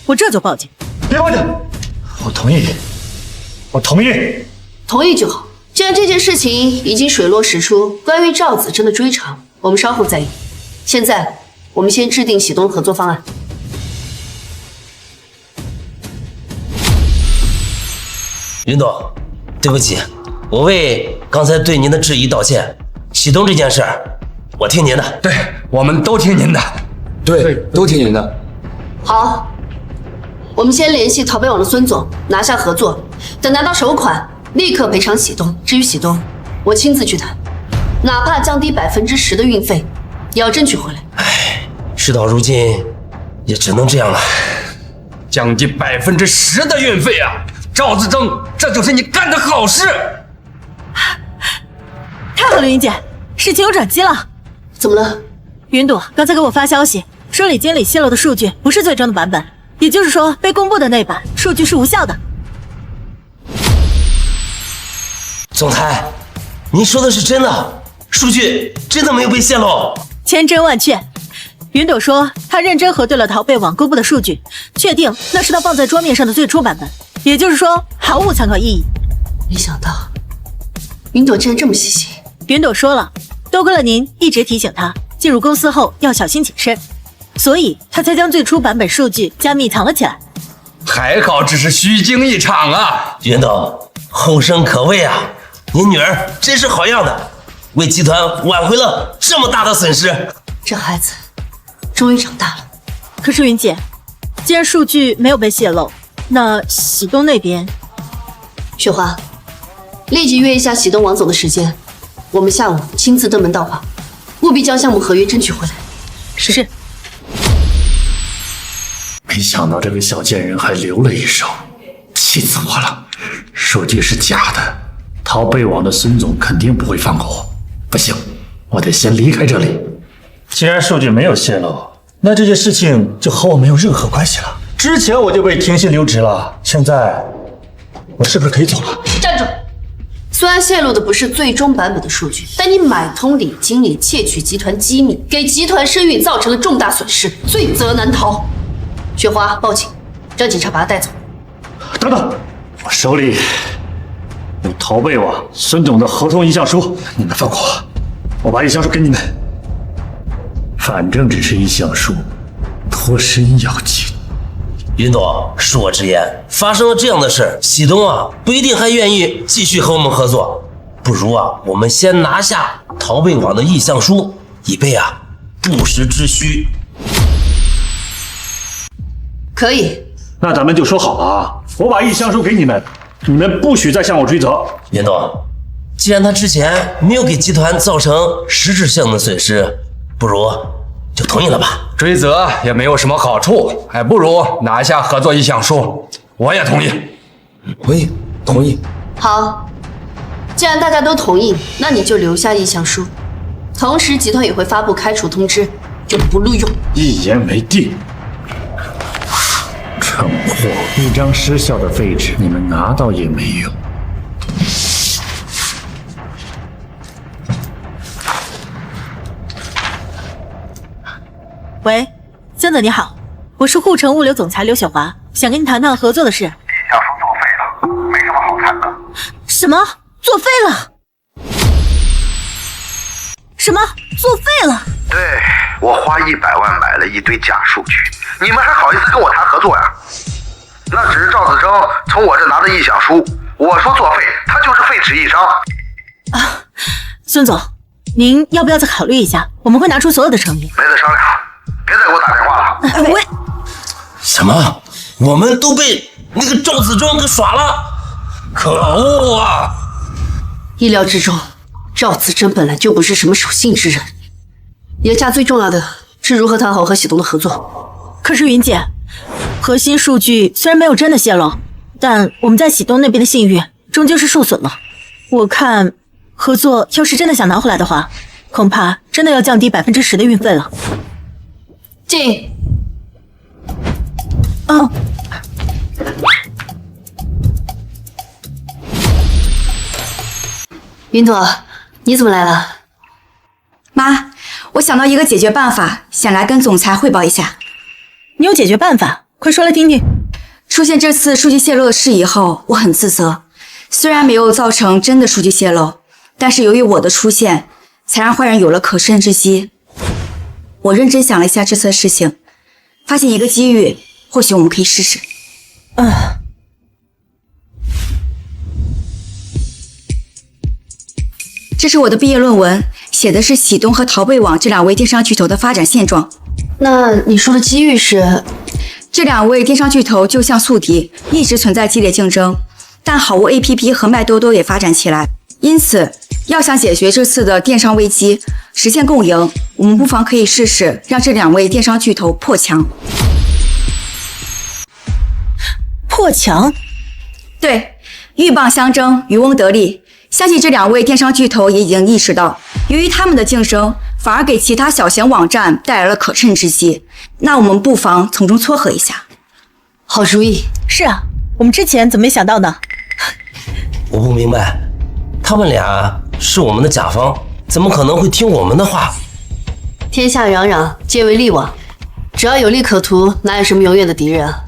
我这就报警。别报警！我同意，我同意。同意就好。既然这件事情已经水落石出，关于赵子珍的追偿，我们稍后再议。现在，我们先制定喜东合作方案。云董，对不起，我为刚才对您的质疑道歉。启东这件事，我听您的。对，我们都听您的。对，都听您的。好，我们先联系淘贝网的孙总，拿下合作，等拿到首款，立刻赔偿喜东。至于喜东，我亲自去谈，哪怕降低10%的运费，也要争取回来。唉，事到如今，也只能这样了。降低10%的运费啊！赵子征，这就是你干的好事。太好了，云姐，事情有转机了。怎么了？云朵刚才给我发消息，说李经理泄露的数据不是最终的版本，也就是说被公布的那版数据是无效的。总裁，您说的是真的？数据真的没有被泄露？千真万确。云朵说他认真核对了淘贝网公布的数据，确定那是他放在桌面上的最初版本，也就是说毫无参考意义。没想到云朵竟然这么细心。云朵说了，多亏了您一直提醒他进入公司后要小心谨慎，所以他才将最初版本数据加密藏了起来。还好只是虚惊一场啊！云董，后生可畏啊！您女儿真是好样的，为集团挽回了这么大的损失。这孩子终于长大了。可是云姐，既然数据没有被泄露，那喜东那边……雪花，立即约一下喜东王总的时间，我们下午亲自登门到访，务必将项目合约争取回来。是。没想到这个小贱人还留了一手，气死我了！数据是假的，淘贝网的孙总肯定不会放过我。不行，我得先离开这里。既然数据没有泄露，那这件事情就和我没有任何关系了。之前我就被停薪留职了，现在我是不是可以走了？站住！虽然泄露的不是最终版本的数据，但你买通李经理，窃取集团机密，给集团声誉造成了重大损失，罪责难逃。雪花，报警，让警察把他带走。等等，我手里有淘贝网孙总的合同意向书，你们放过我把意向书给你们。反正只是意向书，脱身要紧。云董，恕我直言，发生了这样的事，喜东啊不一定还愿意继续和我们合作。不如啊，我们先拿下淘贝网的意向书，以备啊不时之需。可以，那咱们就说好了啊，我把意向书给你们，你们不许再向我追责。云董，既然他之前没有给集团造成实质性的损失，不如就同意了吧。追责也没有什么好处，还不如拿下合作意向书。我也同意。同意。好，既然大家都同意，那你就留下意向书，同时集团也会发布开除通知，就不录用。一言为定。蠢货，一张失效的废纸，你们拿到也没用。喂，孙子你好，我是护城物流总裁刘雪华，想跟你谈谈合作的事。意向书作废了，没什么好谈的。什么？作废了？什么？作废了？对，我花100万买了一堆假数据，你们还好意思跟我谈合作呀？那只是赵子征从我这拿的意向书，我说作废，他就是废纸一张。啊，孙总，您要不要再考虑一下？我们会拿出所有的诚意。没得商量，别再给我打电话了。喂，什么？我们都被那个赵子征给耍了？可恶啊！意料之中，赵子征本来就不是什么守信之人。眼下最重要的是如何谈好和喜东的合作。可是云姐，核心数据虽然没有真的泄露，但我们在喜东那边的信誉终究是受损了。我看合作要是真的想拿回来的话，恐怕真的要降低10%的运费了。进。哦。云朵，你怎么来了？妈，我想到一个解决办法，想来跟总裁汇报一下。你有解决办法？快说来听听。出现这次数据泄露的事以后，我很自责。虽然没有造成真的数据泄露，但是由于我的出现，才让坏人有了可乘之机。我认真想了一下这次的事情，发现一个机遇，或许我们可以试试。云朵，你怎么来了？你有解决办法？快说来听听。出现这次数据泄露的事以后，虽然没有造成真的数据泄露，但是由于我的出现，才让坏人有了可乘之机。我认真想了一下这次的事情，发现一个机遇，或许我们可以试试。 嗯，这是我的毕业论文，写的是喜东和陶贝网这两位电商巨头的发展现状。那你说的机遇是？这两位电商巨头就像宿敌，一直存在激烈竞争，但好物 APP 和麦多多也发展起来，因此要想解决这次的电商危机，实现共赢，我们不妨可以试试让这两位电商巨头破墙。破墙？对，鹬蚌相争，渔翁得利。相信这两位电商巨头也已经意识到，由于他们的竞争，反而给其他小型网站带来了可乘之机。那我们不妨从中撮合一下。好主意。是啊，我们之前怎么没想到呢？我不明白，他们俩是我们的甲方，怎么可能会听我们的话？天下攘攘，皆为利往，只要有利可图，哪有什么永远的敌人啊？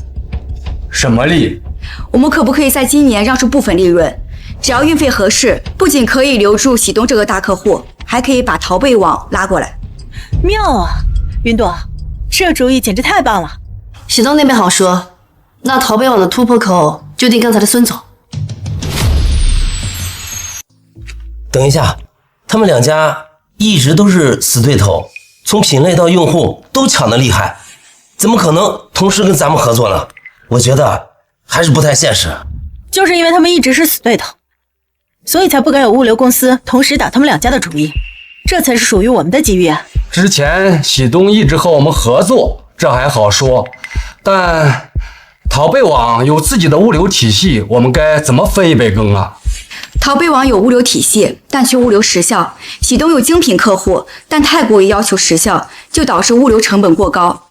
什么利？我们可不可以在今年让出部分利润？只要运费合适，不仅可以留住喜东这个大客户，还可以把陶贝网拉过来。妙啊，云朵，这主意简直太棒了。喜东那边好说，那陶贝网的突破口就定刚才的孙总。等一下，他们两家一直都是死对头，从品类到用户都抢得厉害，怎么可能同时跟咱们合作呢？我觉得还是不太现实。就是因为他们一直是死对头，所以才不敢有物流公司同时打他们两家的主意，这才是属于我们的机遇啊！之前喜东一直和我们合作，这还好说，但陶贝网有自己的物流体系，我们该怎么分一杯羹啊？陶贝网有物流体系，但缺物流时效；喜东有精品客户，但太过于要求时效，就导致物流成本过高。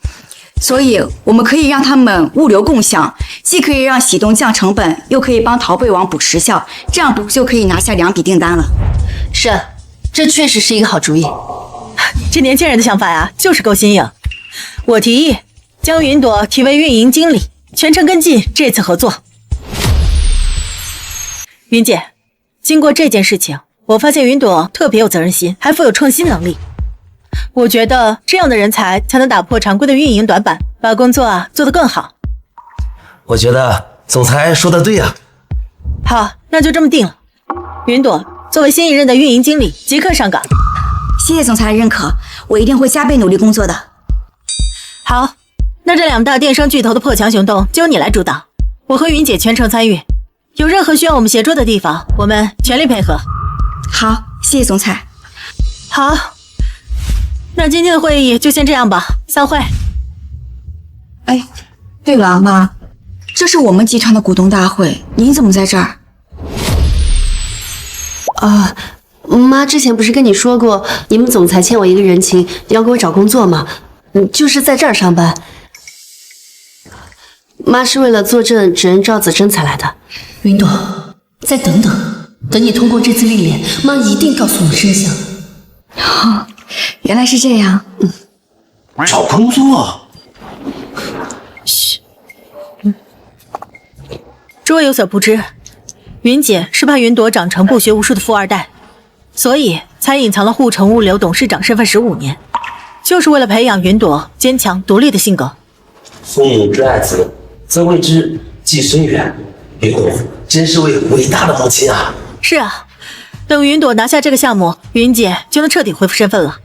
所以我们可以让他们物流共享，既可以让喜东降成本，又可以帮陶贝网补时效，这样不就可以拿下2笔订单了？是啊，这确实是一个好主意。这年轻人的想法呀，就是够新颖。我提议将云朵提为运营经理，全程跟进这次合作。云姐，经过这件事情，我发现云朵特别有责任心，还富有创新能力。我觉得这样的人才才能打破常规的运营短板，把工作做得更好。我觉得总裁说的对呀。好，那就这么定了。云朵作为新一任的运营经理，即刻上岗。谢谢总裁的认可，我一定会加倍努力工作的。好，那这两大电商巨头的破墙行动就由你来主导，我和云姐全程参与。有任何需要我们协助的地方，我们全力配合。好，谢谢总裁。好，那今天的会议就先这样吧，散会。哎，对了，妈，这是我们集团的股东大会，您怎么在这儿？妈之前不是跟你说过，你们总裁欠我一个人情，要给我找工作吗？就是在这儿上班。妈是为了坐镇纸人赵子珍才来的。云朵，再等等，等你通过这次历练，妈一定告诉你真相。哦，原来是这样。找工作？嘘。诸位有所不知，云姐是怕云朵长成不学无术的富二代，所以才隐藏了护城物流董事长身份15年，就是为了培养云朵坚强独立的性格。父母之爱子，则为之计深远。云朵真是位伟大的母亲啊！是啊，等云朵拿下这个项目，云姐就能彻底恢复身份了。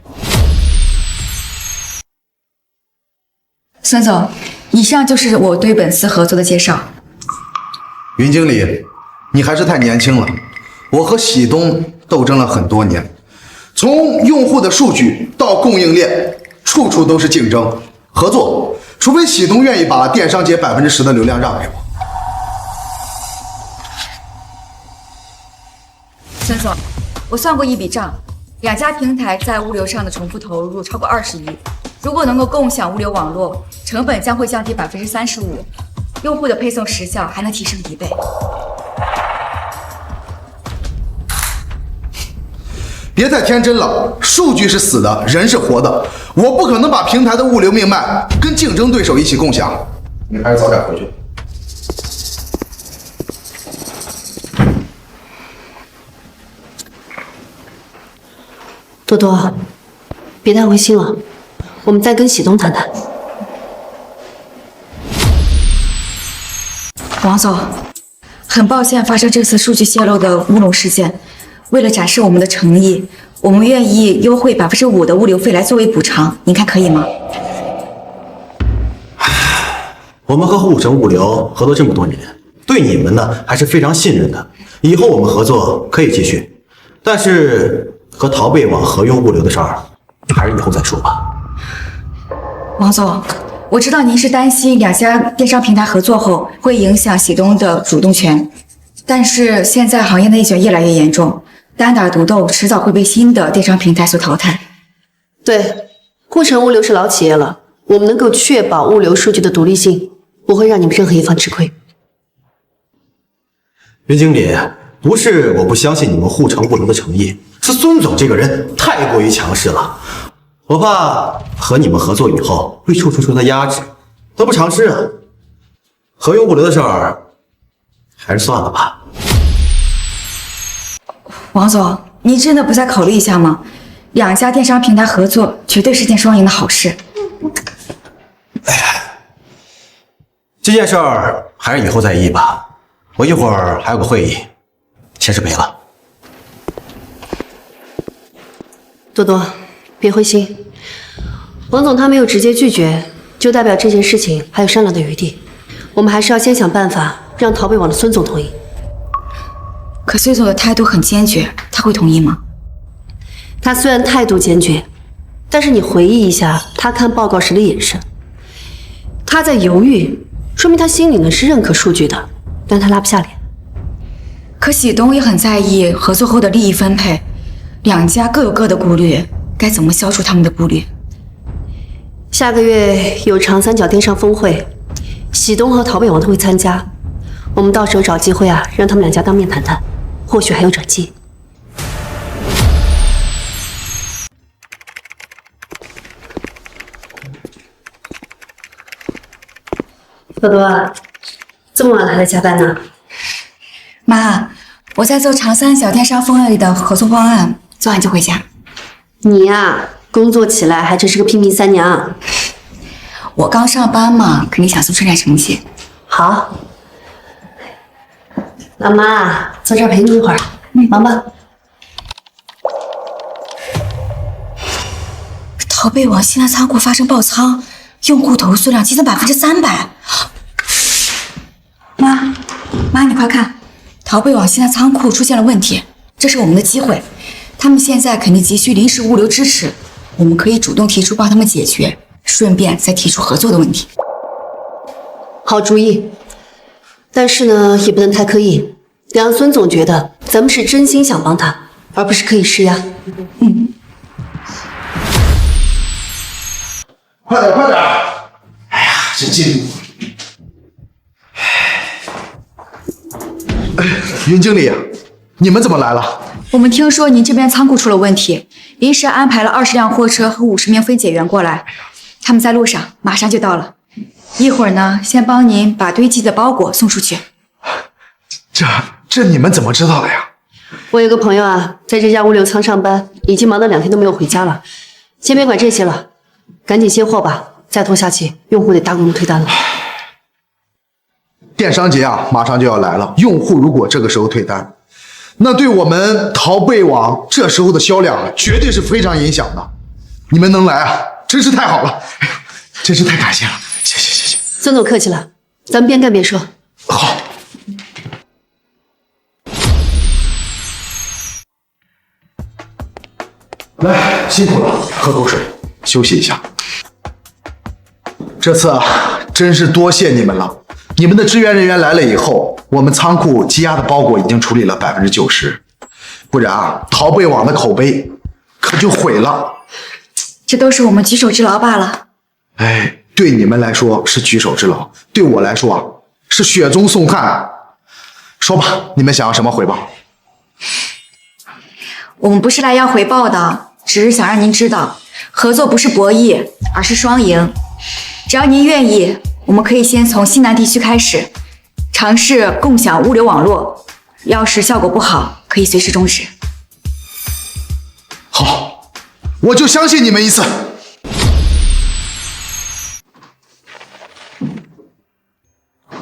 孙总，以上就是我对本次合作的介绍。云经理，你还是太年轻了。我和喜东斗争了很多年，从用户的数据到供应链，处处都是竞争。合作，除非喜东愿意把电商节10%的流量让给我。孙总，我算过一笔账，两家平台在物流上的重复投入超过20亿，如果能够共享物流网络，成本将会降低35%，用户的配送时效还能提升1倍。别太天真了，数据是死的，人是活的，我不可能把平台的物流命脉跟竞争对手一起共享。你还是早点回去。多多，别太灰心了，我们再跟喜东谈谈。王总，很抱歉发生这次数据泄露的乌龙事件，为了展示我们的诚意，我们愿意优惠5%的物流费来作为补偿，您看可以吗？我们和护城物流合作这么多年，对你们呢还是非常信任的。以后我们合作可以继续，但是和陶贝网合用物流的事儿，还是以后再说吧。王总，我知道您是担心2家电商平台合作后会影响喜东的主动权，但是现在行业内卷越来越严重，单打独斗迟早会被新的电商平台所淘汰。对，护城物流是老企业了，我们能够确保物流数据的独立性，不会让你们任何一方吃亏。云经理，不是我不相信你们护城物流的诚意，是孙总这个人太过于强势了，我怕和你们合作以后会处他压制，得不偿失啊。合用物流的事儿，还是算了吧。王总，您真的不再考虑一下吗？2家电商平台合作绝对是件双赢的好事。这件事儿还是以后再议吧。我一会儿还有个会议，先失陪了。多多，别灰心，王总他没有直接拒绝，就代表这件事情还有商量的余地。我们还是要先想办法让陶贝网的孙总同意。可孙总的态度很坚决，他会同意吗？他虽然态度坚决，但是你回忆一下他看报告时的眼神，他在犹豫，说明他心里呢是认可数据的，但他拉不下脸。可喜东也很在意合作后的利益分配，2家各有各的顾虑，该怎么消除他们的顾虑？下个月有长三角电商峰会，喜东和陶贝网都会参加，我们到时候找机会让他们2家当面谈谈，或许还有转机。多多，这么晚还在加班呢？妈，我在做长三角电商峰会的合作方案，做完就回家。你呀，工作起来还真是个拼命三娘。我刚上班嘛，肯定想做出点成绩。好，老妈坐这儿陪你一会儿，忙吧。陶贝网西南仓库发生爆仓，用户投诉量激增300%。妈，你快看，陶贝网西南仓库出现了问题，这是我们的机会。他们现在肯定急需临时物流支持，我们可以主动提出帮他们解决，顺便再提出合作的问题。好主意，但是呢，也不能太刻意，得让孙总觉得咱们是真心想帮他，而不是刻意施压。快点，快点！哎呀，这进度。云经理，你们怎么来了？我们听说您这边仓库出了问题，临时安排了20辆货车和50名分拣员过来，他们在路上，马上就到了。一会儿呢，先帮您把堆积的包裹送出去。这你们怎么知道的呀？我有个朋友在这家物流仓上班，已经忙到2天都没有回家了。先别管这些了，赶紧卸货吧，再拖下去，用户得大规模退单了。电商节马上就要来了，用户如果这个时候退单，那对我们陶贝网这时候的销量绝对是非常影响的。你们能来真是太好了，真是太感谢了，谢谢。孙总客气了，咱们边干边说。好。来，辛苦了，喝口水，休息一下。这次真是多谢你们了。你们的支援人员来了以后，我们仓库积压的包裹已经处理了90%，不然陶贝网的口碑可就毁了。这都是我们举手之劳罢了。哎，对你们来说是举手之劳，对我来说是雪中送炭。说吧，你们想要什么回报？我们不是来要回报的，只是想让您知道，合作不是博弈，而是双赢。只要您愿意，我们可以先从西南地区开始，尝试共享物流网络。要是效果不好，可以随时终止。好，我就相信你们一次。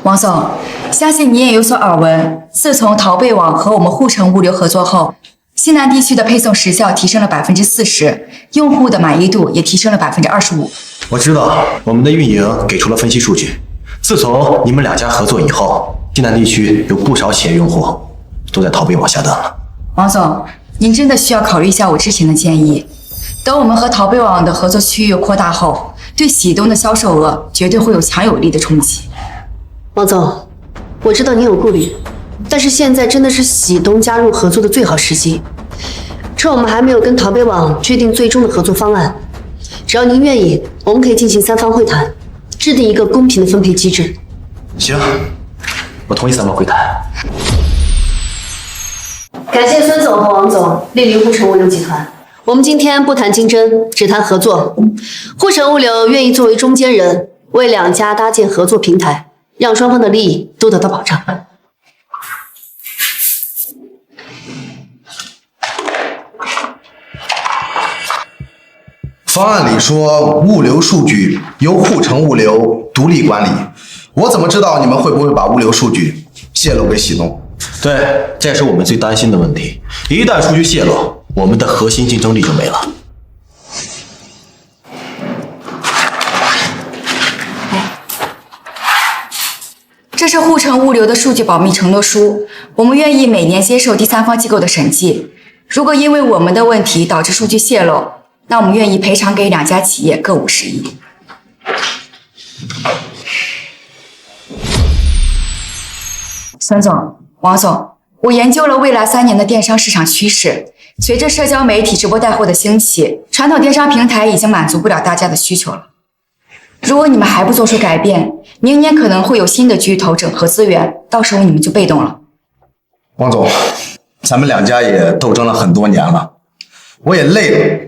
王总，相信你也有所耳闻，自从陶贝网和我们护城物流合作后，西南地区的配送时效提升了40%，用户的满意度也提升了25%。我知道我们的运营给出了分析数据，自从你们两家合作以后，西南地区有不少企业用户都在淘贝网下单了。王总，您真的需要考虑一下我之前的建议。等我们和淘贝网的合作区域扩大后，对喜东的销售额绝对会有强有力的冲击。王总，我知道你有顾虑，但是现在真的是喜东加入合作的最好时机。趁我们还没有跟淘贝网确定最终的合作方案，只要您愿意，我们可以进行3方会谈，制定一个公平的分配机制。行，我同意3方会谈。感谢孙总和王总莅临沪城物流集团。我们今天不谈竞争，只谈合作。沪城物流愿意作为中间人，为两家搭建合作平台，让双方的利益都得到保障。方案里说物流数据由沪城物流独立管理，我怎么知道你们会不会把物流数据泄露给喜东？对，这也是我们最担心的问题。一旦数据泄露，我们的核心竞争力就没了。这是沪城物流的数据保密承诺书，我们愿意每年接受第3方机构的审计。如果因为我们的问题导致数据泄露，那我们愿意赔偿给2家企业各50亿。孙总、王总，我研究了未来3年的电商市场趋势。随着社交媒体直播带货的兴起，传统电商平台已经满足不了大家的需求了。如果你们还不做出改变，明年可能会有新的巨头整合资源，到时候你们就被动了。王总，咱们2家也斗争了很多年了，我也累了。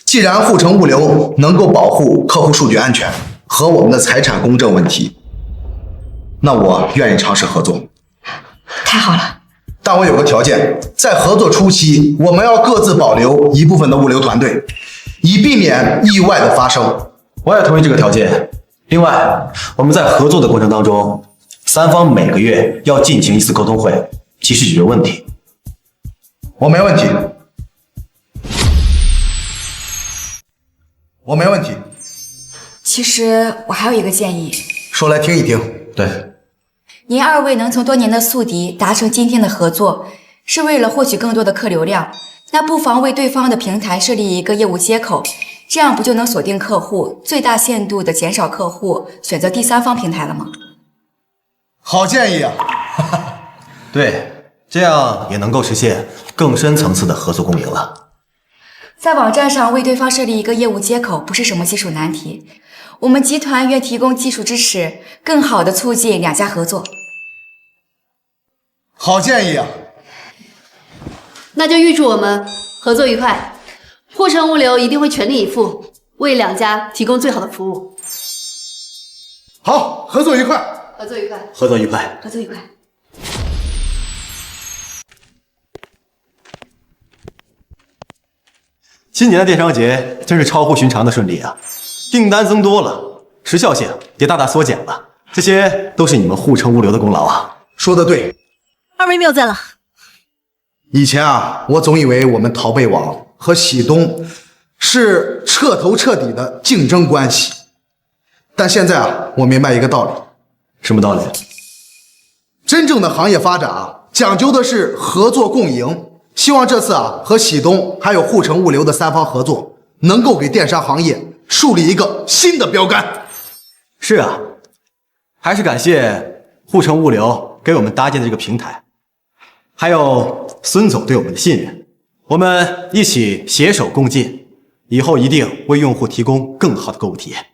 既然沪城物流能够保护客户数据安全和我们的财产公正问题，那我愿意尝试合作。太好了。但我有个条件，在合作初期，我们要各自保留一部分的物流团队，以避免意外的发生。我也同意这个条件。另外，我们在合作的过程当中，3方每个月要进行1次沟通会，及时解决问题。我没问题。我没问题。其实我还有一个建议，说来听一听。对，您2位能从多年的宿敌达成今天的合作，是为了获取更多的客流量，那不妨为对方的平台设立一个业务接口，这样不就能锁定客户，最大限度的减少客户选择第3方平台了吗？好建议啊！对，这样也能够实现更深层次的合作共赢了。在网站上为对方设立一个业务接口不是什么技术难题，我们集团愿提供技术支持，更好地促进2家合作。好建议啊！那就预祝我们合作愉快。沪城物流一定会全力以赴，为2家提供最好的服务。好，合作愉快！合作愉快！合作愉快！合作愉快！今年的电商节真是超乎寻常的顺利啊！订单增多了，时效性也大大缩减了，这些都是你们沪城物流的功劳啊！说得对。2位谬赞了。以前啊，我总以为我们淘贝网和喜东是彻头彻底的竞争关系，但现在啊，我明白一个道理。什么道理？真正的行业发展啊，讲究的是合作共赢。希望这次啊，和喜东还有沪城物流的3方合作，能够给电商行业树立一个新的标杆。是啊，还是感谢沪城物流给我们搭建的这个平台，还有孙总对我们的信任，我们一起携手共进，以后一定为用户提供更好的购物体验。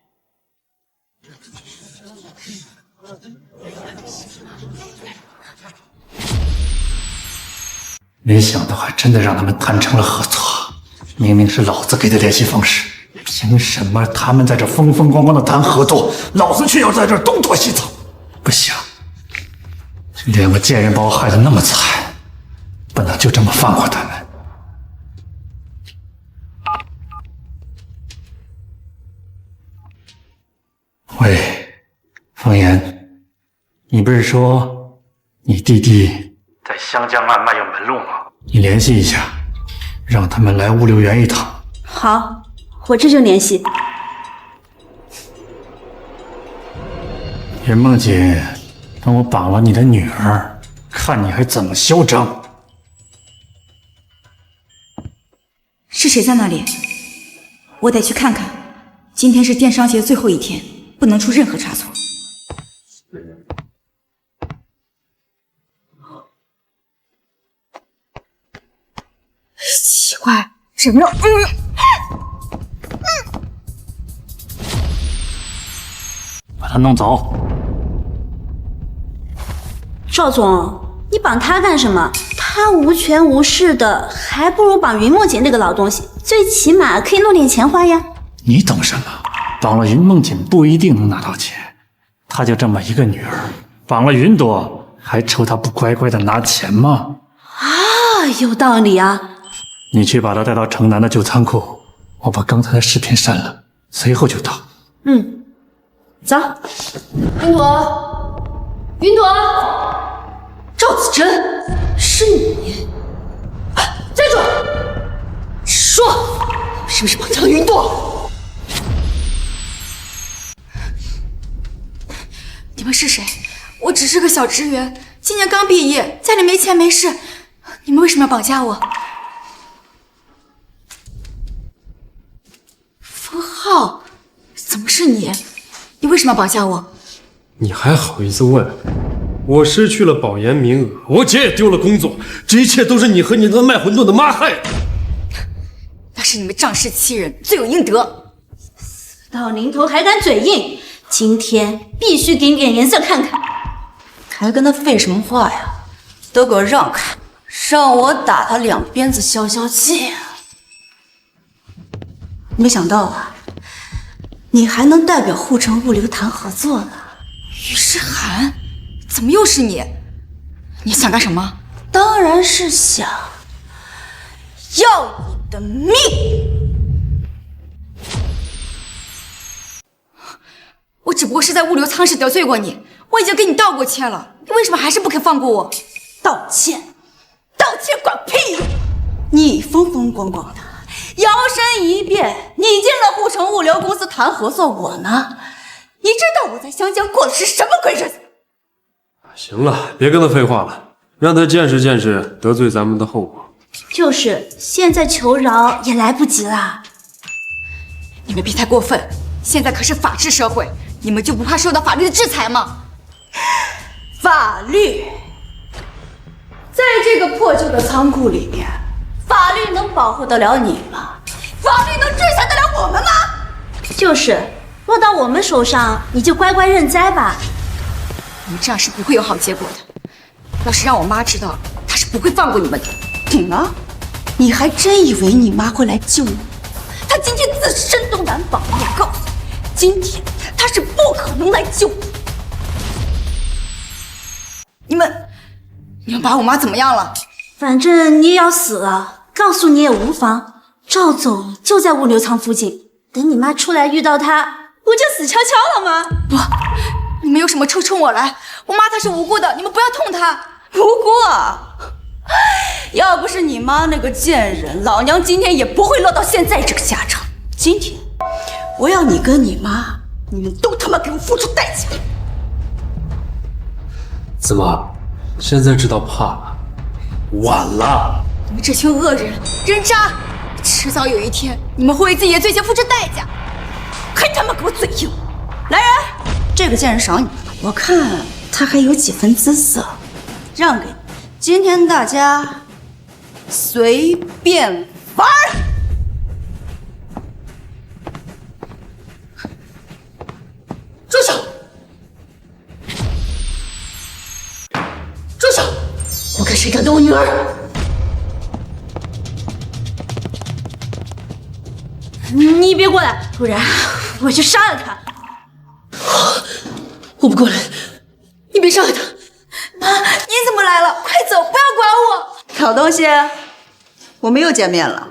没想到还真的让他们谈成了合作，明明是老子给的联系方式，凭什么他们在这风风光光的谈合作，老子却要在这东躲西藏？不行，2个贱人把我害得那么惨，不能就这么放过他们。喂，方言，你不是说你弟弟在湘江岸卖有门路吗？你联系一下，让他们来物流园一趟。好，我这就联系。云梦姐，让我绑了你的女儿，看你还怎么嚣张！是谁在那里？我得去看看。今天是电商节最后一天，不能出任何差错。奇怪，怎么把他弄走。赵总，你绑他干什么？他无权无势的，还不如绑云梦姐那个老东西，最起码可以弄点钱花呀。你懂什么？绑了云梦锦不一定能拿到钱，她就这么一个女儿，绑了云朵还愁她不乖乖的拿钱吗？啊，有道理啊。你去把她带到城南的旧仓库，我把刚才的视频删了，随后就到。嗯，走。云朵，云朵，赵子珍，是你！站住！说，是不是绑架了云朵？你们是谁？我只是个小职员，今年刚毕业，家里没钱没势，你们为什么要绑架我？封浩，怎么是你？你为什么要绑架我？你还好意思问？我失去了保研名额，我姐也丢了工作，这一切都是你和你那卖馄饨的妈害的。那是你们仗势欺人，罪有应得。到临头还敢嘴硬，今天必须给你点颜色看看。还跟他废什么话呀？都给我让开，让我打他两鞭子消消气。没想到啊，你还能代表护城物流谈合作呢。于诗涵，怎么又是你？你想干什么？当然是想要你的命。我只不过是在物流仓室得罪过你，我已经给你道过歉了，你为什么还是不肯放过我？道歉？道歉管屁用！你风风光光的，摇身一变，你进了护城物流公司谈合作，我呢？你知道我在湘江过的是什么鬼日子？行了，别跟他废话了，让他见识见识得罪咱们的后果。就是，现在求饶也来不及了。你们别太过分，现在可是法治社会，你们就不怕受到法律的制裁吗？法律，在这个破旧的仓库里面，法律能保护得了你吗？法律能制裁得了我们吗？就是，落到我们手上，你就乖乖认栽吧。你们这样是不会有好结果的。要是让我妈知道，她是不会放过你们的。你呢？你还真以为你妈会来救你？她今天自身都难保，我告诉你，今天她是不可能来救你。你们把我妈怎么样了？反正你也要死了，告诉你也无妨。赵总就在物流仓附近，等你妈出来遇到他，不就死翘翘了吗？不，你们有什么冲我来？我妈她是无辜的，你们不要痛她。无辜啊！要不是你妈那个贱人，老娘今天也不会落到现在这个下场。今天我要你跟你妈，你们都他妈给我付出代价！子妈，现在知道怕了，晚了。你们这群恶人、人渣，迟早有一天你们会为自己的罪行付出代价。还他妈给我嘴硬！来人，这个贱人赏你，我看他还有几分姿色，让给你。今天大家随便玩。住手！住手！我看谁敢动我女儿！你别过来，不然我就杀了他！我不过来，你别伤害他！妈，你怎么来了？快走，不要管我！好东西，我们又见面了。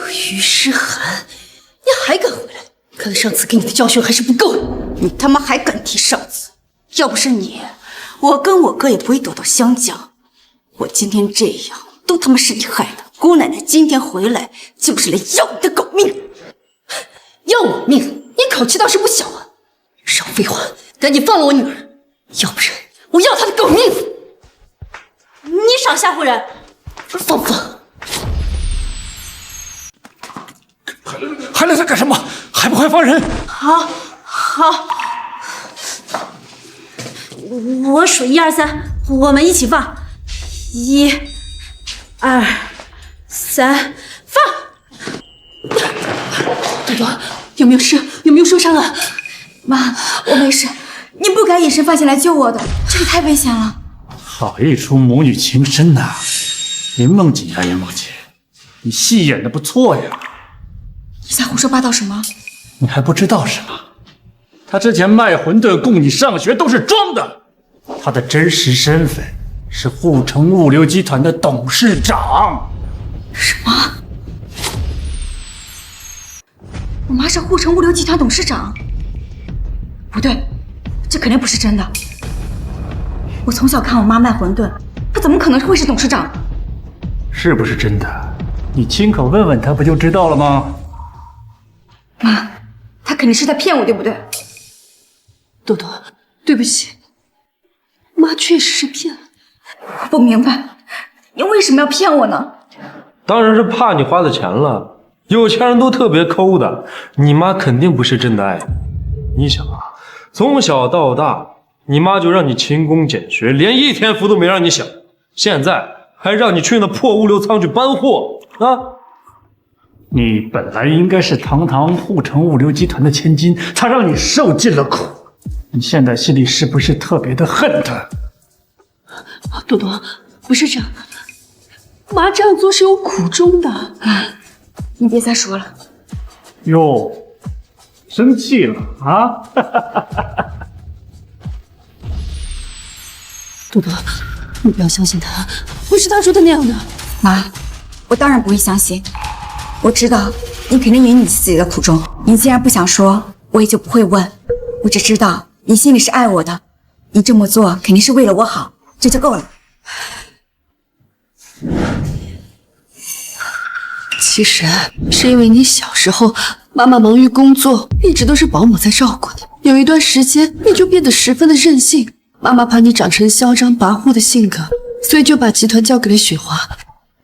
于诗涵，你还敢回来？看来上次给你的教训还是不够的。你他妈还敢提上次？要不是你，我跟我哥也不会躲到湘江。我今天这样，都他妈是你害的。姑奶奶今天回来就是来要你的狗命。要我命？你口气倒是不小啊！少废话，赶紧放了我女儿，要不然我要她的狗命！你少吓唬人！放不放？还来这干什么？还不快放人！好，我数1、2、3，我们一起放。1、2、3，放！朵朵，有没有事？有没有受伤啊？妈，我没事，你不该隐身放下来救我的，这里太危险了。好一出母女情深呐！林梦锦呀，林梦锦，你戏演的不错呀！你在胡说八道什么？你还不知道什么？他之前卖馄饨供你上学都是装的，他的真实身份是护城物流集团的董事长。什么？我妈是护城物流集团董事长？不对，这肯定不是真的。我从小看我妈卖馄饨，她怎么可能会是董事长？是不是真的？你亲口问问他不就知道了吗？妈，她肯定是在骗我，对不对？朵朵，对不起，妈确实是骗了。我不明白，你为什么要骗我呢？当然是怕你花的钱了。有钱人都特别抠的，你妈肯定不是真的爱你。你想啊，从小到大，你妈就让你勤工俭学，连一天福都没让你享，现在还让你去那破物流仓去搬货啊！你本来应该是堂堂护城物流集团的千金，他让你受尽了苦，你现在心里是不是特别的恨他？朵朵，不是这样，妈这样做是有苦衷的。你别再说了。哟，生气了啊？朵朵，你不要相信他，不是他说的那样的。妈，我当然不会相信。我知道你肯定有你自己的苦衷，你既然不想说，我也就不会问。我只知道你心里是爱我的，你这么做肯定是为了我好，这就够了。其实是因为你小时候妈妈忙于工作，一直都是保姆在照顾你，有一段时间你就变得十分的任性，妈妈怕你长成嚣张跋扈的性格，所以就把集团交给了雪华，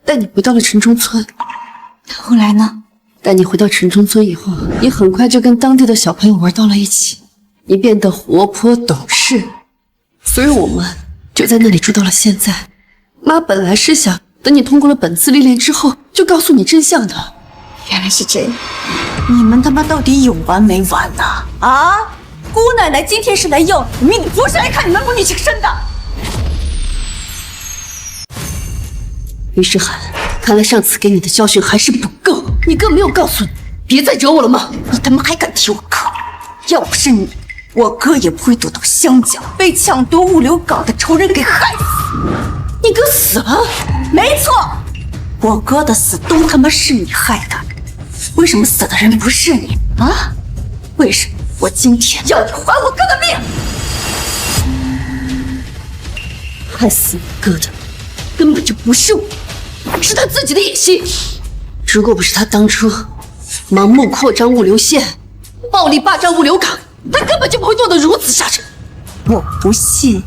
带你回到了城中村。后来呢？带你回到城中村以后，你很快就跟当地的小朋友玩到了一起，你变得活泼懂事，所以我们就在那里住到了现在。妈本来是想等你通过了本次历练之后，就告诉你真相的。原来是这样，你们他妈到底有完没完呐？啊！姑奶奶今天是来要你命，不是来看你们母女情深的。于世涵，看来上次给你的教训还是不够，你哥没有告诉你别再惹我了吗？你他妈还敢提我哥？要不是你，我哥也不会躲到湘江，被抢夺物流港的仇人给害死。你哥死了？没错，我哥的死都他妈是你害的。为什么死的人不是你啊？为什么我今天要你还我哥的命？害死你哥的根本就不是我，是他自己的野心。如果不是他当初盲目扩张物流线，暴力霸占物流港，他根本就不会做得如此下场。我不信，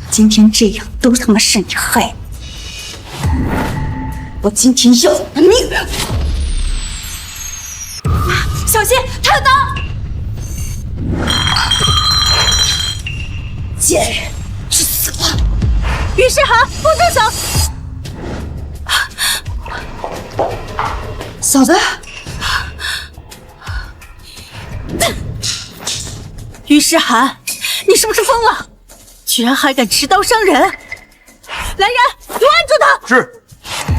今天这样都他妈是你害的。我今天要你的命！小心，他有刀！贱人，去死吧！于世涵，不住手！嫂子，于世涵，你是不是疯了？居然还敢持刀伤人！来人，给我按住他！是。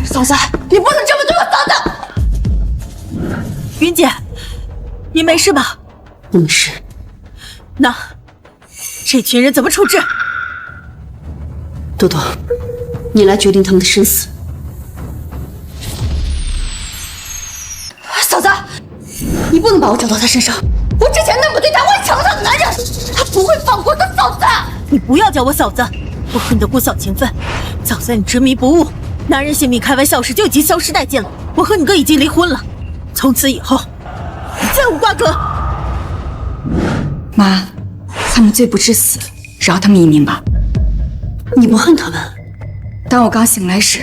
嫂子，你不能这么对我嫂子！云姐，你没事吧？不没事。那这群人怎么处置？朵朵，你来决定他们的生死。嫂子，你不能把我找到他身上。我之前那么对他，我是强大的男人，他不会放过他嫂子。你不要叫我嫂子，我和你的姑嫂情分，早在你执迷不悟，男人性命开玩笑时就已经消失殆尽了。我和你哥已经离婚了，从此以后再无瓜葛。妈，他们罪不至死，饶他们一命吧。你不恨他们？当我刚醒来时，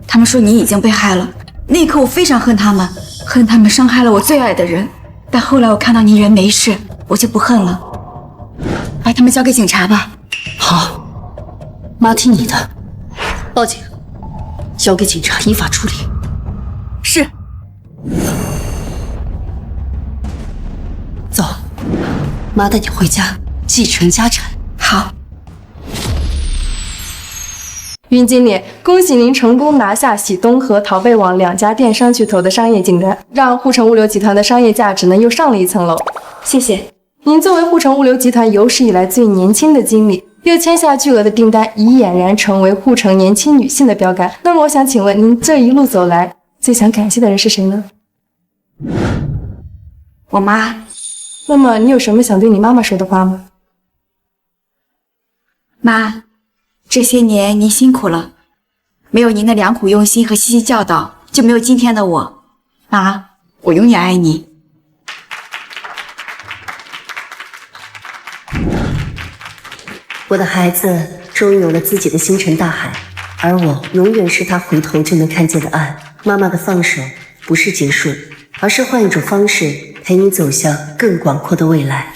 他们说你已经被害了，那一刻我非常恨他们，恨他们伤害了我最爱的人。但后来我看到你人没事，我就不恨了。把他们交给警察吧。好，妈听你的，报警，交给警察依法处理。是。走，妈带你回家继承家产。好。云经理，恭喜您成功拿下喜东和淘贝网2家电商巨头的商业订单，让沪城物流集团的商业价值呢又上了一层楼。谢谢。您作为沪城物流集团有史以来最年轻的经理，又签下巨额的订单，已俨然成为沪城年轻女性的标杆。那么我想请问，您这一路走来，最想感谢的人是谁呢？我妈。那么你有什么想对你妈妈说的话吗？妈，这些年您辛苦了，没有您的良苦用心和细细教导，就没有今天的我。妈，我永远爱你。我的孩子终于有了自己的星辰大海，而我永远是他回头就能看见的岸。妈妈的放手不是结束，而是换一种方式陪你走向更广阔的未来。